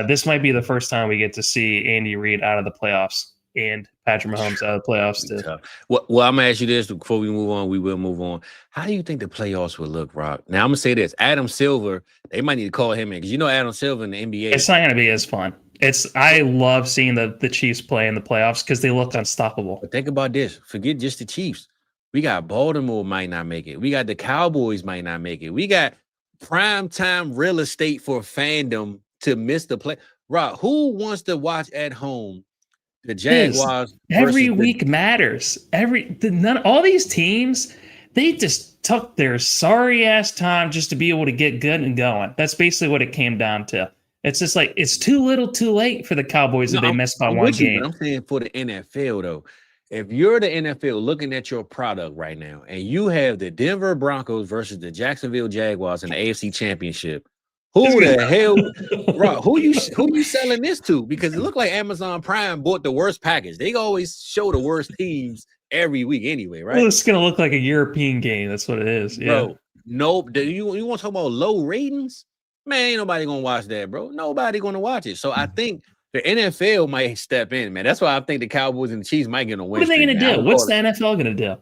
this might be the first time we get to see Andy Reid out of the playoffs and Patrick Mahomes out of the playoffs too. Well, I'm going to ask you this before we move on. We will move on. How do you think the playoffs will look, Rock? Now, I'm going to say this. Adam Silver, they might need to call him in, because Adam Silver in the NBA. It's not going to be as fun. I love seeing the Chiefs play in the playoffs because they look unstoppable. But think about this. Forget just the Chiefs. We got Baltimore might not make it. We got the Cowboys might not make it. We got primetime real estate for fandom to miss the play. Rock, who wants to watch at home the Jaguars? Every week matters. All these teams, they just took their sorry ass time just to be able to get good and going. That's basically what it came down to. It's just like it's too little, too late for the Cowboys if they missed by one game. I'm saying for the NFL though. If you're the NFL looking at your product right now, and you have the Denver Broncos versus the Jacksonville Jaguars in the AFC Championship, who the hell, Rob, who you selling this to? Because it looked like Amazon Prime bought the worst package. They always show the worst teams every week anyway, right? Well, it's gonna look like a European game. That's what it is. Yeah. Bro, nope. You want to talk about low ratings? Man, ain't nobody gonna watch that, bro. Nobody gonna watch it. So I think the NFL might step in, man. That's why I think the Cowboys and the Chiefs might get a win. What are they going to do? What's the NFL going to do?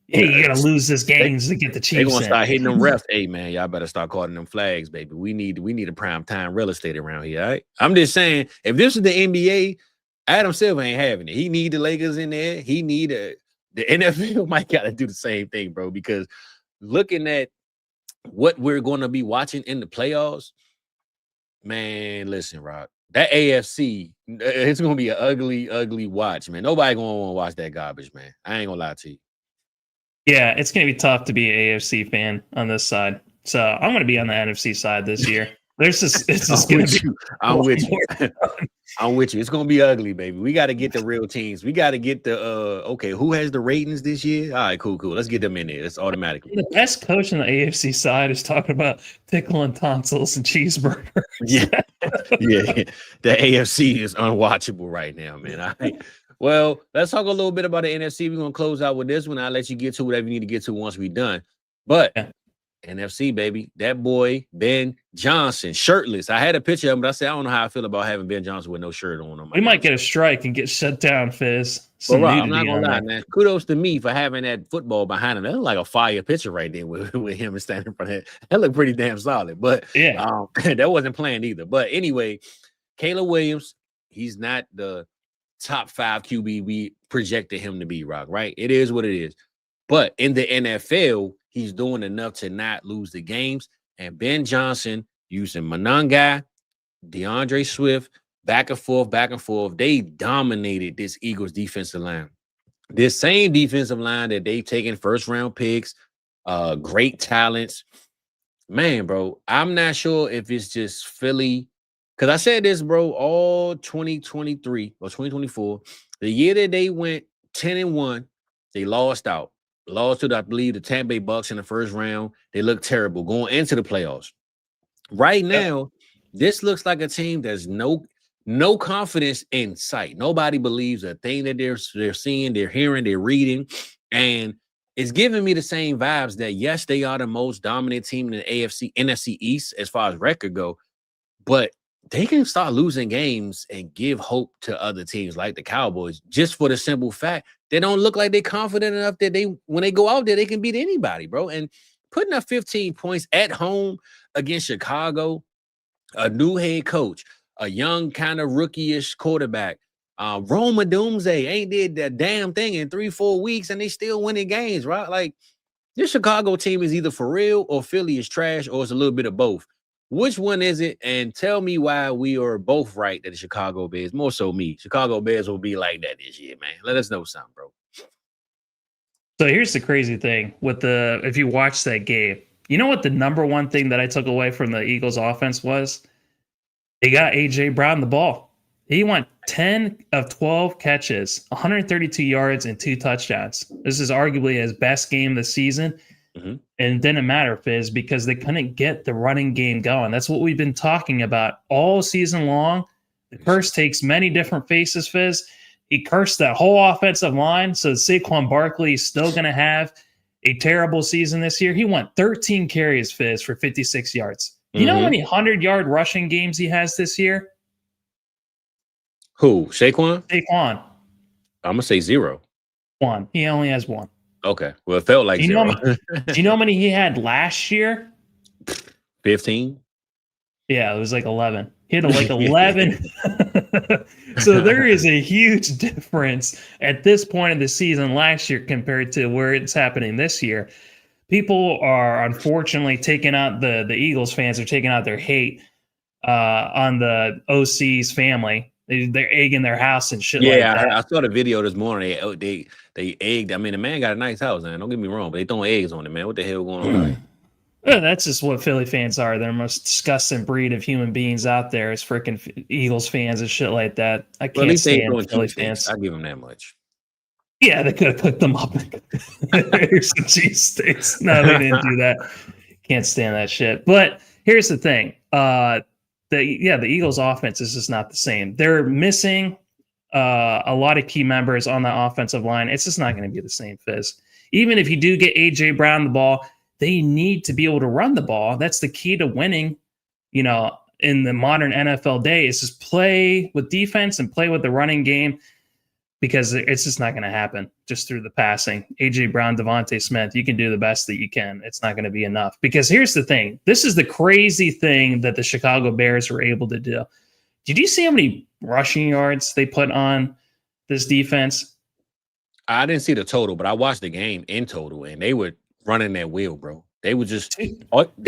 Hey, you're going to lose this game to get the Chiefs. They're going to start hitting them refs. Hey, man, y'all better start calling them flags, baby. We need a prime time real estate around here, all right? I'm just saying, if this is the NBA, Adam Silver ain't having it. He need the Lakers in there. He need the NFL might got to do the same thing, bro, because looking at what we're going to be watching in the playoffs, man, listen, Rob. That AFC, it's going to be an ugly, ugly watch, man. Nobody going to want to watch that garbage, man. I ain't going to lie to you. Yeah, it's going to be tough to be an AFC fan on this side. So I'm going to be on the NFC side this year. It's just going to be. I'm with you. I'm with you. It's going to be ugly, baby. We got to get the real teams. We got to get the, okay, who has the ratings this year? All right, cool. Let's get them in there. It's automatically. The best coach on the AFC side is talking about tickling tonsils and cheeseburgers. Yeah. The AFC is unwatchable right now, man. All right. Well, let's talk a little bit about the NFC. We're going to close out with this one. I'll let you get to whatever you need to get to once we're done. But NFC, baby, that boy, Ben Johnson, shirtless. I had a picture of him, but I said, I don't know how I feel about having Ben Johnson with no shirt on him. We might get a strike and get shut down, Fizz. Well, Rob, I'm not going to lie, man. Kudos to me for having that football behind him. That looked like a fire picture right there with him standing in front of it. That looked pretty damn solid. But that wasn't planned either. But anyway, Caleb Williams, he's not the top 5 QB we projected him to be, Rock, right? It is what it is. But in the NFL, he's doing enough to not lose the games. And Ben Johnson using Monangai, DeAndre Swift, back and forth. They dominated this Eagles defensive line. This same defensive line that they've taken first-round picks, great talents. Man, bro, I'm not sure if it's just Philly. Because I said this, bro, all 2023 or 2024, the year that they went 10-1, they lost out. Lost to, I believe, the Tampa Bay Bucks in the first round. They look terrible going into the playoffs. Right now, this looks like a team that's no confidence in sight. Nobody believes a thing that they're seeing, they're hearing, they're reading. And it's giving me the same vibes that, yes, they are the most dominant team in the NFC East as far as record go. but they can start losing games and give hope to other teams like the Cowboys just for the simple fact they don't look like they're confident enough that when they go out there, they can beat anybody, bro. And putting up 15 points at home against Chicago, a new head coach, a young kind of rookie-ish quarterback, Roma Doomsday ain't did that damn thing in 3-4 weeks, and they still winning games, right? Like, this Chicago team is either for real or Philly is trash or it's a little bit of both. Which one is it? And tell me why we are both right that the Chicago Bears, more so me, Chicago Bears will be like that this year, man. Let us know something, bro. So here's the crazy thing if you watch that game, you know what the number one thing that I took away from the Eagles offense was? They got AJ Brown the ball. He went 10 of 12 catches, 132 yards, and 2 touchdowns. This is arguably his best game of the season. Mm-hmm. And it didn't matter, Fizz, because they couldn't get the running game going. That's what we've been talking about all season long. The curse takes many different faces, Fizz. He cursed that whole offensive line, so Saquon Barkley is still going to have a terrible season this year. He went 13 carries, Fizz, for 56 yards. You know how many 100-yard rushing games he has this year? Who? Saquon? Saquon. I'm going to say 0. 1. He only has 1. Okay. Well, it felt like 0. Do you know how many he had last year? 15? Yeah, it was like 11. He had like 11. So there is a huge difference at this point of the season last year compared to where it's happening this year. People are unfortunately taking out the Eagles fans are taking out their hate on the OC's family. They're egging their house and shit like that. I saw the video this morning. They egged. I mean, the man got a nice house, man. Don't get me wrong, but they throwing eggs on it, man. What the hell going on? That's just what Philly fans are. They're the most disgusting breed of human beings out there is freaking Eagles fans and shit like that. I can't stand Philly fans. I give them that much. Yeah, they could have cooked them up. Here's some cheesesteaks. No, they didn't do that. Can't stand that shit. But here's the thing. The Eagles offense is just not the same. They're missing a lot of key members on the offensive line. It's just not going to be the same, Fizz. Even if you do get AJ Brown the ball, they need to be able to run the ball. That's the key to winning, in the modern NFL day is just play with defense and play with the running game because it's just not going to happen just through the passing. AJ Brown, Devontae Smith, you can do the best that you can. It's not going to be enough because here's the thing. This is the crazy thing that the Chicago Bears were able to do. Did you see how many rushing yards they put on this defense? I didn't see the total, but I watched the game in total, and they were running that wheel, bro. They were just they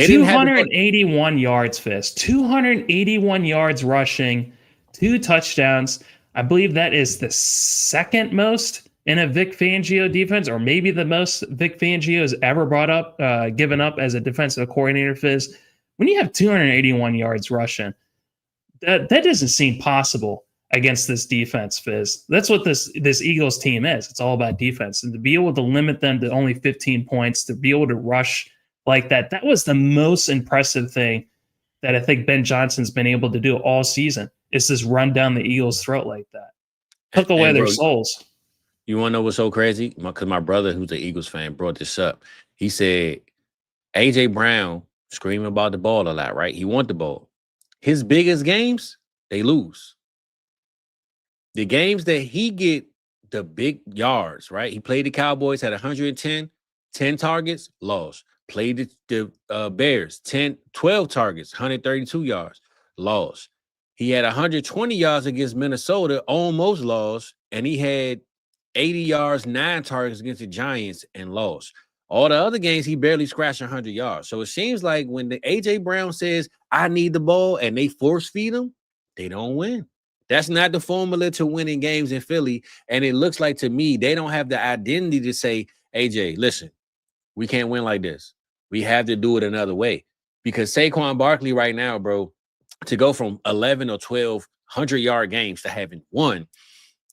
281 yards, Fist. 281 yards rushing, 2 touchdowns. I believe that is the second most in a Vic Fangio defense, or maybe the most Vic Fangio has ever given up as a defensive coordinator, Fizz. When you have 281 yards rushing, that doesn't seem possible against this defense, Fizz. That's what this Eagles team is. It's all about defense. And to be able to limit them to only 15 points, to be able to rush like that was the most impressive thing that I think Ben Johnson's been able to do all season, is just run down the Eagles' throat like that. Took away their souls. You want to know what's so crazy? Because my brother, who's an Eagles fan, brought this up. He said, A.J. Brown screaming about the ball a lot, right? He want the ball. His biggest games, they lose. The games that he get the big yards, right? He played the Cowboys, had 110, 10 targets, lost. Played the Bears, 12 targets, 132 yards, lost. He had 120 yards against Minnesota, almost lost. And he had 80 yards, 9 targets against the Giants and lost. All the other games, he barely scratched 100 yards. So it seems like when the A.J. Brown says, I need the ball, and they force feed him, they don't win. That's not the formula to winning games in Philly. And it looks like to me, they don't have the identity to say, AJ, listen, we can't win like this. We have to do it another way. Because Saquon Barkley right now, bro, to go from 11 or 12 100-yard games to having 1.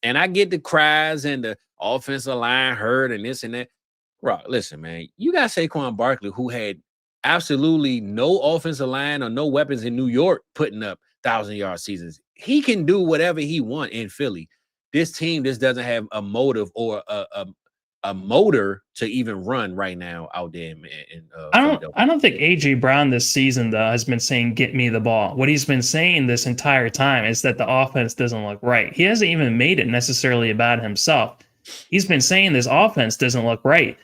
And I get the cries and the offensive line hurt and this and that. Bro, listen, man, you got Saquon Barkley who had absolutely no offensive line or no weapons in New York putting up 1,000-yard seasons. He can do whatever he wants in Philly. This team just doesn't have a motive or a motor to even run right now out there in I don't think AJ Brown this season though has been saying get me the ball. What he's been saying this entire time is that the offense doesn't look right. He hasn't even made it necessarily about himself. He's been saying this offense doesn't look right,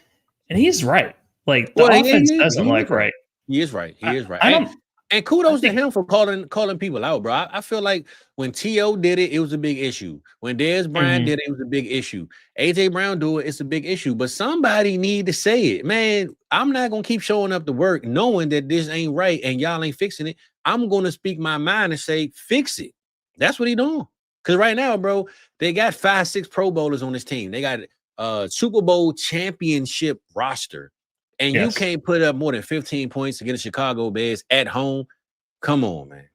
and he's right. Like the offense doesn't look right. He is right. He is right. And kudos to him for calling people out, bro. I feel like when T.O. did it, it was a big issue. When Dez Bryant did it, it was a big issue. A.J. Brown do it, it's a big issue. But somebody need to say it. Man, I'm not going to keep showing up to work knowing that this ain't right and y'all ain't fixing it. I'm going to speak my mind and say, fix it. That's what he doing. Because right now, bro, they got 5-6 Pro Bowlers on this team. They got a Super Bowl championship roster. And you can't put up more than 15 points against Chicago Bears at home. Come on, man.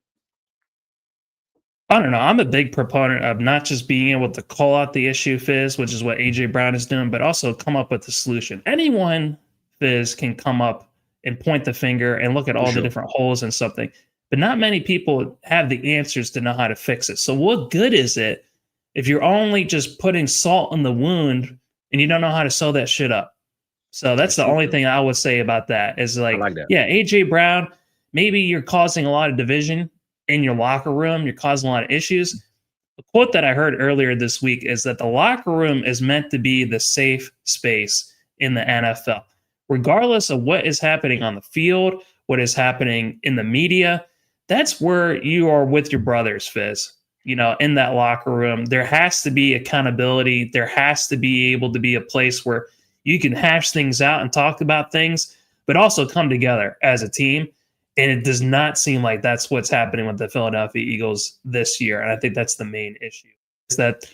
I don't know. I'm a big proponent of not just being able to call out the issue, Fizz, which is what AJ Brown is doing, but also come up with a solution. Anyone, Fizz, can come up and point the finger and look at all the different holes in something. But not many people have the answers to know how to fix it. So what good is it if you're only just putting salt in the wound and you don't know how to sew that shit up? So that's the only thing I would say about that is like that. Yeah, AJ Brown, maybe you're causing a lot of division in your locker room. You're causing a lot of issues. The quote that I heard earlier this week is that the locker room is meant to be the safe space in the NFL. Regardless of what is happening on the field, what is happening in the media, that's where you are with your brothers, Fizz. You know, in that locker room, there has to be accountability. There has to be able to be a place where you can hash things out and talk about things, but also come together as a team. And it does not seem like that's what's happening with the Philadelphia Eagles this year. And I think that's the main issue, is that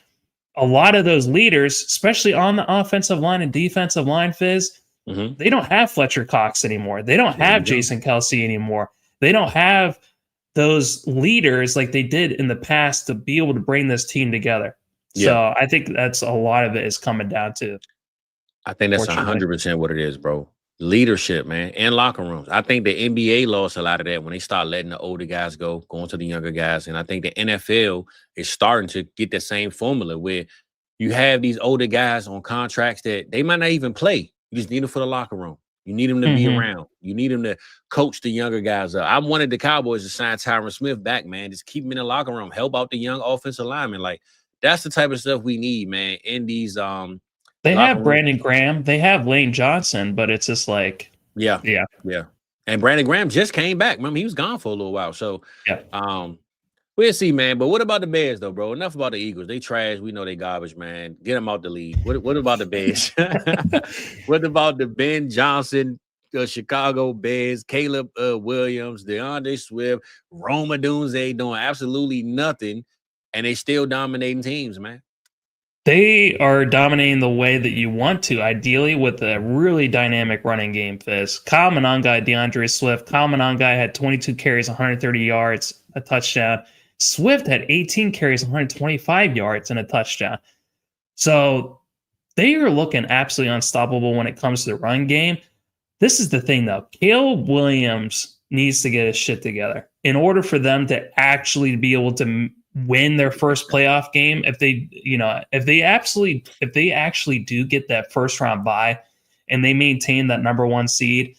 a lot of those leaders, especially on the offensive line and defensive line, Fizz, they don't have Fletcher Cox anymore. They don't have Jason Kelce anymore. They don't have those leaders like they did in the past to be able to bring this team together. So I think that's a lot of it is coming down to. I think that's 100% what it is, bro. Leadership, man, and locker rooms. I think the NBA lost a lot of that when they start letting the older guys go, going to the younger guys. And I think the NFL is starting to get the same formula where you have these older guys on contracts that they might not even play. You just need them for the locker room. You need them to be around. You need them to coach the younger guys up. I wanted the Cowboys to sign Tyron Smith back, man. Just keep him in the locker room. Help out the young offensive linemen. Like, that's the type of stuff we need, man, in these they have Brandon Graham. They have Lane Johnson, but it's just like yeah. And Brandon Graham just came back. Remember, he was gone for a little while. So we'll see, man. But what about the Bears, though, bro? Enough about the Eagles. They trash. We know they garbage, man. Get them out the league. What about the Bears? What about the Ben Johnson, Chicago Bears, Caleb Williams, DeAndre Swift, Roma Dunze doing absolutely nothing, and they still dominating teams, man? They are dominating the way that you want to, ideally with a really dynamic running game, Fizz. Kyle Monangai, DeAndre Swift. Kyle Monangai had 22 carries, 130 yards, a touchdown. Swift had 18 carries, 125 yards, and a touchdown. So they are looking absolutely unstoppable when it comes to the run game. This is the thing, though. Caleb Williams needs to get his shit together in order for them to actually be able to win their first playoff game. If they actually do get that first round bye and they maintain that number one seed,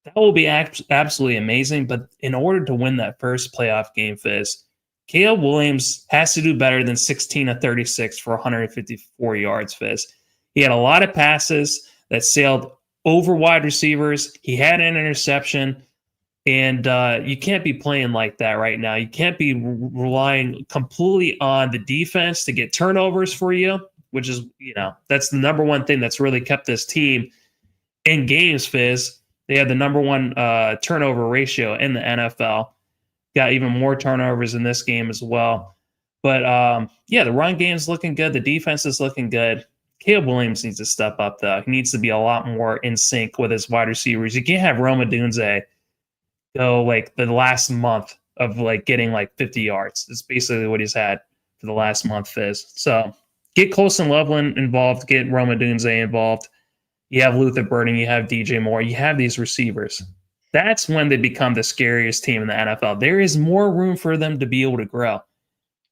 that will be absolutely amazing. But in order to win that first playoff game, Fizz, Caleb Williams has to do better than 16 of 36 for 154 yards, Fizz. He had a lot of passes that sailed over wide receivers. He had an interception. And you can't be playing like that right now. You can't be relying completely on the defense to get turnovers for you, which is, that's the number one thing that's really kept this team in games, Fizz. They had the number one turnover ratio in the NFL. Got even more turnovers in this game as well. But, the run game's looking good. The defense is looking good. Caleb Williams needs to step up, though. He needs to be a lot more in sync with his wide receivers. You can't have Roma Dunze go like the last month of like getting like 50 yards. It's basically what he's had for the last month, Fizz. So get Colson Loveland involved, get Roma Dunze involved. You have Luther Burden, you have DJ Moore, you have these receivers. That's when they become the scariest team in the NFL. There is more room for them to be able to grow.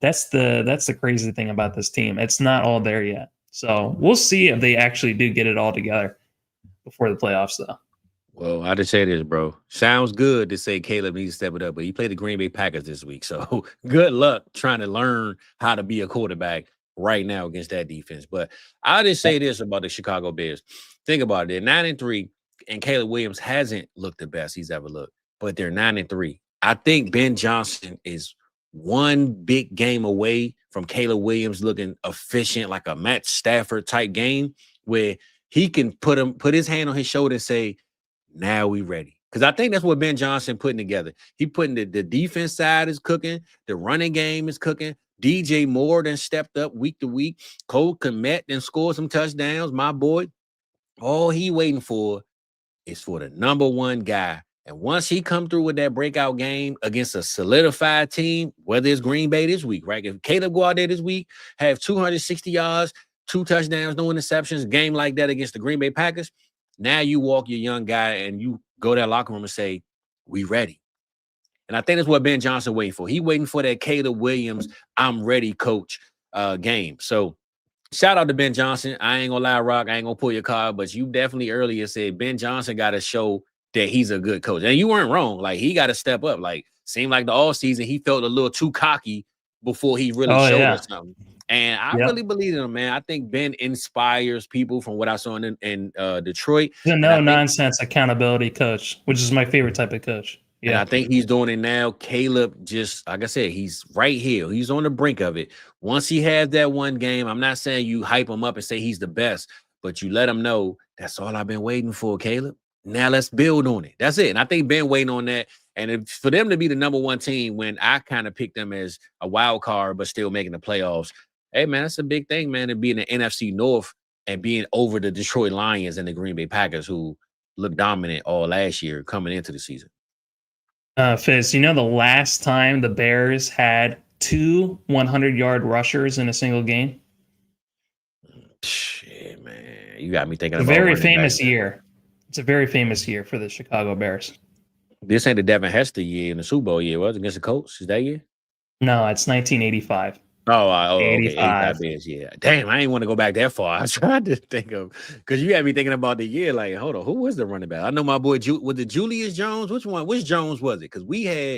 That's the crazy thing about this team. It's not all there yet. So we'll see if they actually do get it all together before the playoffs, though. Well, I just say this, bro. Sounds good to say Caleb needs to step it up, but he played the Green Bay Packers this week. So good luck trying to learn how to be a quarterback right now against that defense. But I'll just say this about the Chicago Bears. Think about it. They're 9-3, and Caleb Williams hasn't looked the best he's ever looked, but they're 9-3. I think Ben Johnson is one big game away from Caleb Williams looking efficient, like a Matt Stafford type game, where he can put his hand on his shoulder and say, now we ready. Because I think that's what Ben Johnson putting together. He putting the defense side is cooking. The running game is cooking. DJ Moore then stepped up week to week. Cole Kmet then scored some touchdowns. My boy, all he waiting for is for the number one guy. And once he come through with that breakout game against a solidified team, whether it's Green Bay this week, right? If Caleb go out there this week, have 260 yards, 2 touchdowns, no interceptions, a game like that against the Green Bay Packers, now you walk your young guy and you go to that locker room and say, we ready. And I think that's what Ben Johnson waiting for. He waiting for that Caleb Williams, I'm ready, coach, game. So shout out to Ben Johnson. I ain't gonna lie, Rock, I ain't gonna pull your card, but you definitely earlier said Ben Johnson got to show that he's a good coach. And you weren't wrong. Like, he got to step up. Like, seemed like the all season he felt a little too cocky before he really showed us something. And I really believe in him, man. I think Ben inspires people from what I saw in Detroit. He's a no-nonsense accountability coach, which is my favorite type of coach. Yeah, and I think he's doing it now. Caleb just, like I said, he's right here. He's on the brink of it. Once he has that one game, I'm not saying you hype him up and say he's the best, but you let him know, that's all I've been waiting for, Caleb. Now let's build on it. That's it. And I think Ben waiting on that. And for them to be the number one team when I kind of picked them as a wild card, but still making the playoffs, hey, man, that's a big thing, man, to be in the NFC North and being over the Detroit Lions and the Green Bay Packers, who looked dominant all last year coming into the season. Fizz, you know the last time the Bears had 2 100-yard rushers in a single game? Shit, man. You got me thinking about a very famous year. It's a very famous year for the Chicago Bears. This ain't the Devin Hester year in the Super Bowl year, was it? Against the Colts? Is that year? No, it's 1985. Oh, okay. 85 Bears, yeah. Damn, I ain't want to go back that far. I was trying to think of, because you had me thinking about the year. Like, hold on, who was the running back? I know my boy, was it Julius Jones? Which Jones was it? Because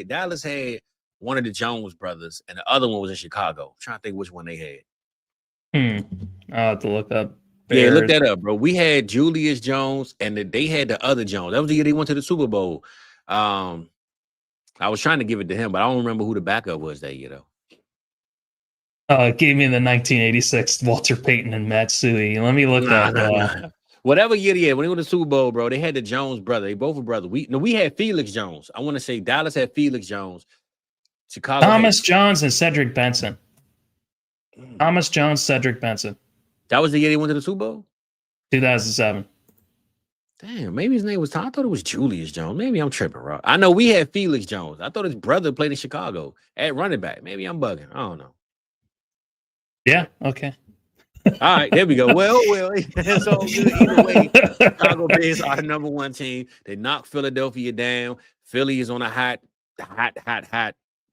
Dallas had one of the Jones brothers, and the other one was in Chicago. I'm trying to think which one they had. I'll have to look up. Bears. Yeah, look that up, bro. We had Julius Jones, and they had the other Jones. That was the year they went to the Super Bowl. I was trying to give it to him, but I don't remember who the backup was that year, though. It gave me the 1986 Walter Payton and Matsui. Let me look at whatever year they had. When they went to the Super Bowl, bro, they had the Jones brother. They both were brothers. We had Felix Jones. I want to say Dallas had Felix Jones. Chicago Thomas Jones and Cedric Benson. Thomas Jones, Cedric Benson. That was the year they went to the Super Bowl? 2007. Damn, maybe his name was Tom. I thought it was Julius Jones. Maybe I'm tripping, bro. I know we had Felix Jones. I thought his brother played in Chicago at running back. Maybe I'm bugging. I don't know. Yeah, okay. All right, there we go. Well, it's all good. Either way, Chicago Bears are the number one team. They knocked Philadelphia down. Philly is on a hot,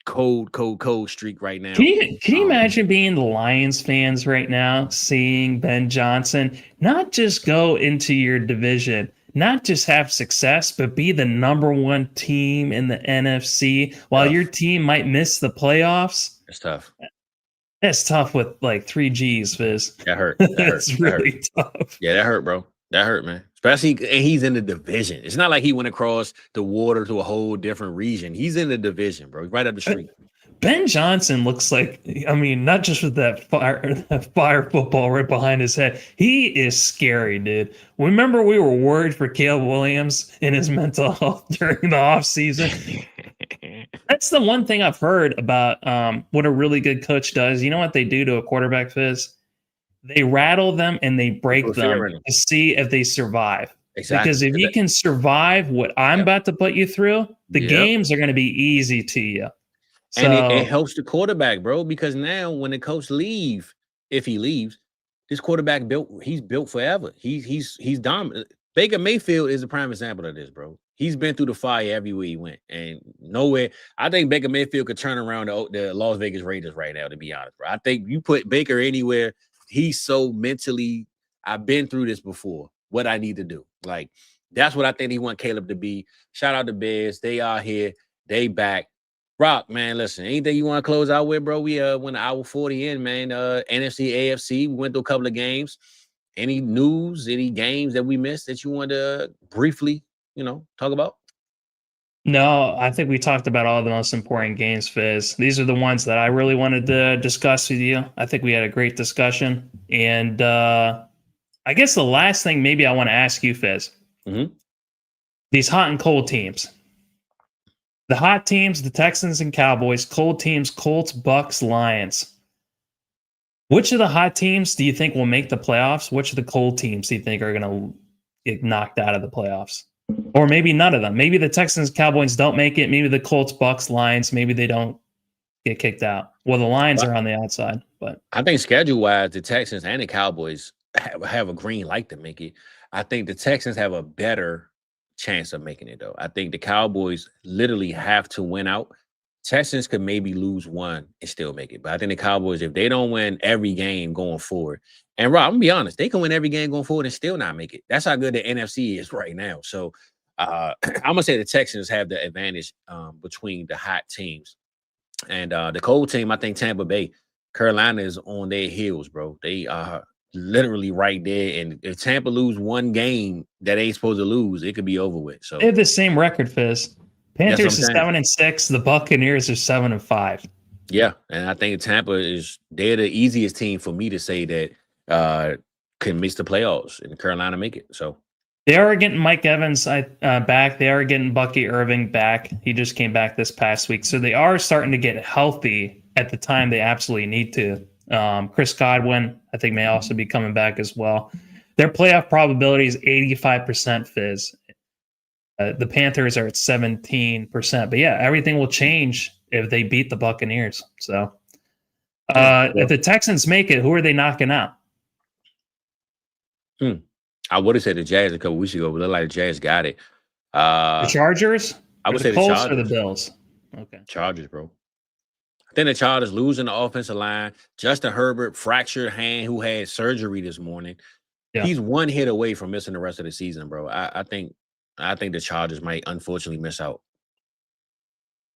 cold streak right now. Can you imagine being the Lions fans right now, seeing Ben Johnson not just go into your division, not just have success, but be the number one team in the NFC while your team might miss the playoffs? It's tough. That's tough with like 3 G's, Fizz. That hurt. That's really tough. Yeah, that hurt, bro. That hurt, man. Especially, and he's in the division. It's not like he went across the water to a whole different region. He's in the division, bro. He's right up the street. Ben Johnson looks like, I mean, not just with that fire football right behind his head. He is scary, dude. Remember we were worried for Caleb Williams and his mental health during the offseason? That's the one thing I've heard about what a really good coach does. You know what they do to a quarterback, Fizz? They rattle them and they break them to see if they survive. Exactly. Because if you can survive what I'm about to put you through, the games are going to be easy to you. So, and it helps the quarterback, bro, because now when the coach leaves, if he leaves, this quarterback he's built forever. He's dominant. Baker Mayfield is a prime example of this, bro. He's been through the fire everywhere he went, and nowhere. I think Baker Mayfield could turn around the Las Vegas Raiders right now, to be honest, bro. I think you put Baker anywhere, he's so mentally. I've been through this before. What I need to do, like that's what I think he want Caleb to be. Shout out to Bears. They are here. They back. Rock, man. Listen, anything you want to close out with, bro? We went an hour 40 in, man. NFC, AFC. We went through a couple of games. Any news? Any games that we missed that you want to briefly, talk about? No, I think we talked about all the most important games, Fizz. These are the ones that I really wanted to discuss with you. I think we had a great discussion. And I guess the last thing maybe I want to ask you, Fizz. Mm-hmm. These hot and cold teams. The hot teams, the Texans and Cowboys. Cold teams, Colts, Bucks, Lions. Which of the hot teams do you think will make the playoffs? Which of the cold teams do you think are going to get knocked out of the playoffs? Or maybe none of them. Maybe the Texans, Cowboys don't make it. Maybe the Colts, Bucks, Lions, maybe they don't get kicked out. Well, the Lions are on the outside. But I think schedule-wise, the Texans and the Cowboys have a green light to make it. I think the Texans have a better chance of making it, though. I think the Cowboys literally have to win out. Texans could maybe lose one and still make it. But I think the Cowboys, if they don't win every game going forward, and Rob, I'm going to be honest, they can win every game going forward and still not make it. That's how good the NFC is right now. So I'm going to say the Texans have the advantage between the hot teams. And the cold team, I think Tampa Bay, Carolina is on their heels, bro. They are literally right there. And if Tampa lose one game that ain't supposed to lose, it could be over with. So they have the same record, Fizz. Panthers is 7-6. The Buccaneers are 7-5. Yeah, and I think Tampa they're the easiest team for me to say that can miss the playoffs, and Carolina make it. So they are getting Mike Evans back. They are getting Bucky Irving back. He just came back this past week, so they are starting to get healthy at the time they absolutely need to. Chris Godwin, I think, may also be coming back as well. Their playoff probability is 85%, Fizz. The Panthers are at 17%. But yeah, everything will change if they beat the Buccaneers. So if the Texans make it, who are they knocking out? I would have said the Jazz a couple weeks ago, but it looked like the Jazz got it. The Chargers? I would say say the Colts Chargers. or the Bills? Okay. Chargers, bro. I think the Chargers losing the offensive line. Justin Herbert, fractured hand, who had surgery this morning. Yeah. He's one hit away from missing the rest of the season, bro. I think the Chargers might unfortunately miss out.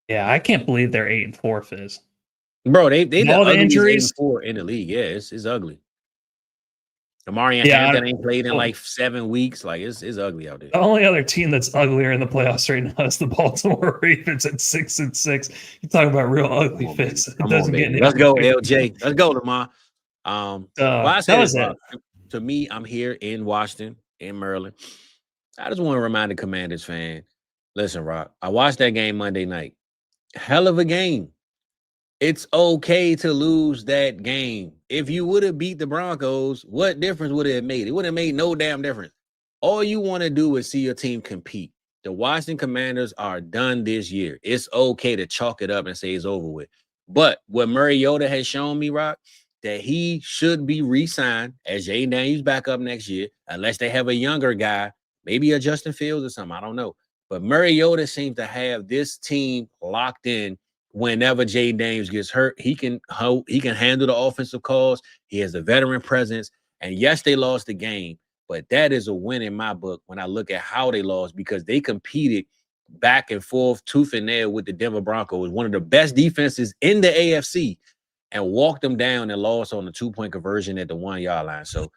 Yeah, I can't believe they're 8-4, Fizz. Bro, they all the injuries 8-4 in the league. Yeah, it's ugly. Amari Hampton ain't played in like 7 weeks. Like it's ugly out there. The only other team that's uglier in the playoffs right now is the Baltimore Ravens at 6-6. You talk about real ugly, Fizz. It doesn't get any. Let's go, LJ. Let's go, Lamar. I say this, to me, I'm here in Washington, in Maryland. I just want to remind the Commanders fan. Listen, Rock, I watched that game Monday night. Hell of a game. It's okay to lose that game. If you would have beat the Broncos, what difference would it have made? It would have made no damn difference. All you want to do is see your team compete. The Washington Commanders are done this year. It's okay to chalk it up and say it's over with. But what Mariota has shown me, Rock, that he should be re-signed as Jay Daniels back up next year, unless they have a younger guy, maybe a Justin Fields or something. I don't know. But Mariota seems to have this team locked in. Whenever Jay Daniels gets hurt, he can handle the offensive calls. He has a veteran presence. And yes, they lost the game, but that is a win in my book when I look at how they lost, because they competed back and forth, tooth and nail with the Denver Broncos, one of the best defenses in the AFC, and walked them down and lost on the 2-point conversion at the 1-yard line. So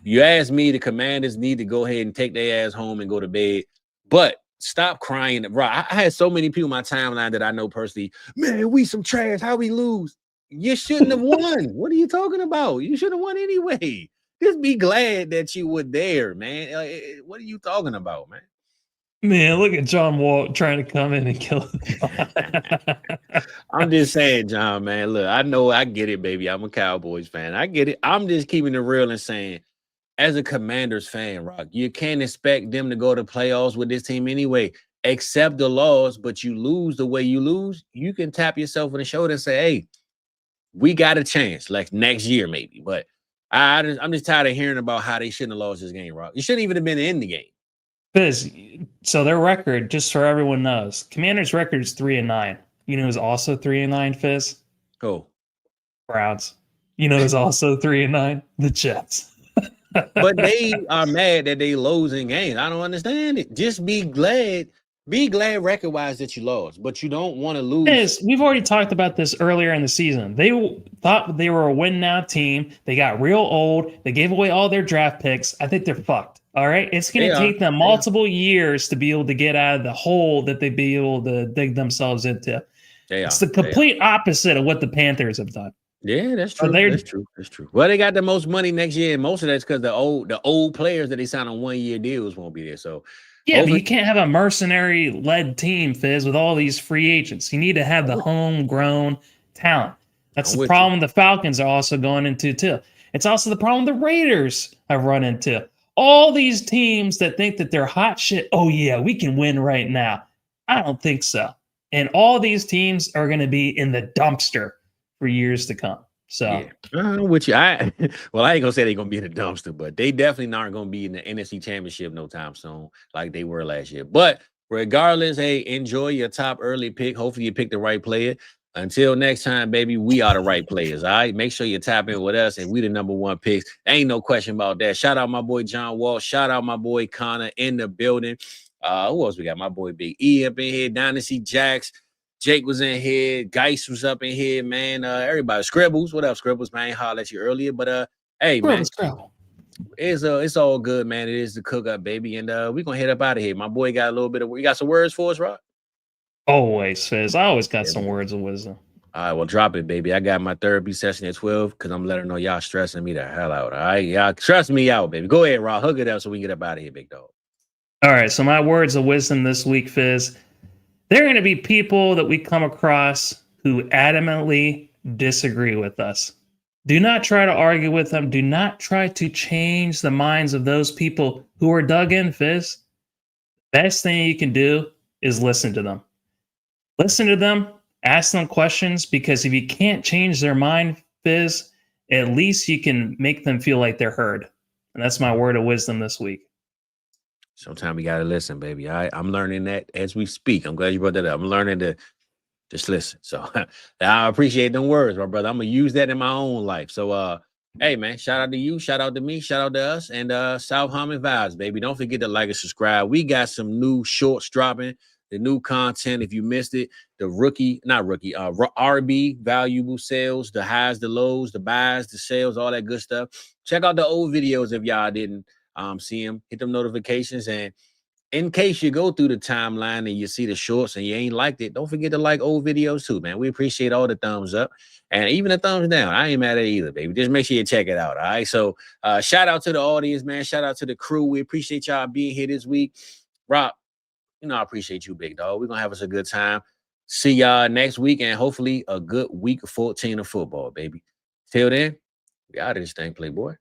you ask me, the Commanders need to go ahead and take their ass home and go to bed. But stop crying. Bro, I had so many people in my timeline that I know personally. Man, we some trash. How we lose? You shouldn't have won. What are you talking about? You should have won anyway. Just be glad that you were there, man. What are you talking about, man? Man, look at John Wall trying to come in and kill him. I'm just saying, John, man. Look, I know I get it, baby. I'm a Cowboys fan. I get it. I'm just keeping it real and saying, as a Commanders fan, Rock, you can't expect them to go to playoffs with this team anyway. Accept the loss, but you lose the way you lose, you can tap yourself on the shoulder and say, hey, we got a chance, like next year maybe. But I'm just tired of hearing about how they shouldn't have lost this game, Rock. You shouldn't even have been in the game. Fizz, so their record, just so everyone knows, Commanders' record is 3-9. You know who's also 3-9, Fizz? Who? Browns. You know, it's also 3-9. The Jets. But they are mad that they losing games. I don't understand it. Just be glad. Be glad record-wise that you lost, but you don't want to lose. We've already talked about this earlier in the season. They thought they were a win-now team. They got real old. They gave away all their draft picks. I think they're fucked. All right? It's going to take them multiple years to be able to get out of the hole that they'd be able to dig themselves into. It's the complete opposite of what the Panthers have done. Yeah, that's true. That's true. Well, they got the most money next year, and most of that's because the old players that they signed on 1-year deals won't be there. So yeah, but you can't have a mercenary-led team, Fizz, with all these free agents. You need to have the homegrown talent. That's the problem the Falcons are also going into, too. It's also the problem the Raiders have run into. All these teams that think that they're hot shit, oh, yeah, we can win right now. I don't think so. And all these teams are going to be in the dumpster for years to come. So, which I ain't gonna say they're gonna be in the dumpster, but they definitely aren't gonna be in the NFC Championship no time soon, like they were last year. But regardless, hey, enjoy your top early pick. Hopefully, you pick the right player. Until next time, baby, we are the right players. All right, make sure you tap in with us, and we the number one picks. Ain't no question about that. Shout out my boy John Wall. Shout out my boy Connor in the building. Who else we got? My boy Big E up in here. Dynasty Jacks. Jake was in here. Geist was up in here, man. Everybody. Scribbles. What up, Scribbles, man? I hollered at you earlier. But hey, man. It's all good, man. It is the cook up, baby. And we're gonna head up out of here. My boy got a little bit of you got some words for us, Rob? Always, Fizz. I always got some words of wisdom. All right, well, drop it, baby. I got my therapy session at 12 because I'm letting know y'all stressing me the hell out. All right, y'all stress me out, baby. Go ahead, Rob. Hook it up so we can get up out of here, big dog. All right, so my words of wisdom this week, Fizz. There are going to be people that we come across who adamantly disagree with us. Do not try to argue with them. Do not try to change the minds of those people who are dug in, Fizz. Best thing you can do is listen to them. Listen to them, ask them questions, because if you can't change their mind, Fizz, at least you can make them feel like they're heard. And that's my word of wisdom this week. Sometimes we got to listen, baby. All right, I'm learning that as we speak. I'm glad you brought that up. I'm learning to just listen. So I appreciate them words, my brother. I'm going to use that in my own life. So, hey, man, shout out to you. Shout out to me. Shout out to us. And South Harmon vibes, baby. Don't forget to like and subscribe. We got some new shorts dropping, the new content. If you missed it, the RB valuable sales, the highs, the lows, the buys, the sales, all that good stuff. Check out the old videos if y'all didn't see them. Hit them notifications. And in case you go through the timeline and you see the shorts and you ain't liked it, don't forget to like old videos too, man. We appreciate all the thumbs up and even the thumbs down. I ain't mad at it either, baby. Just make sure you check it out. All right. So shout out to the audience, man. Shout out to the crew. We appreciate y'all being here this week. Rob, I appreciate you, big dog. We're going to have us a good time. See y'all next week and hopefully a good week 14 of football, baby. Till then, we out of this thing, Playboy.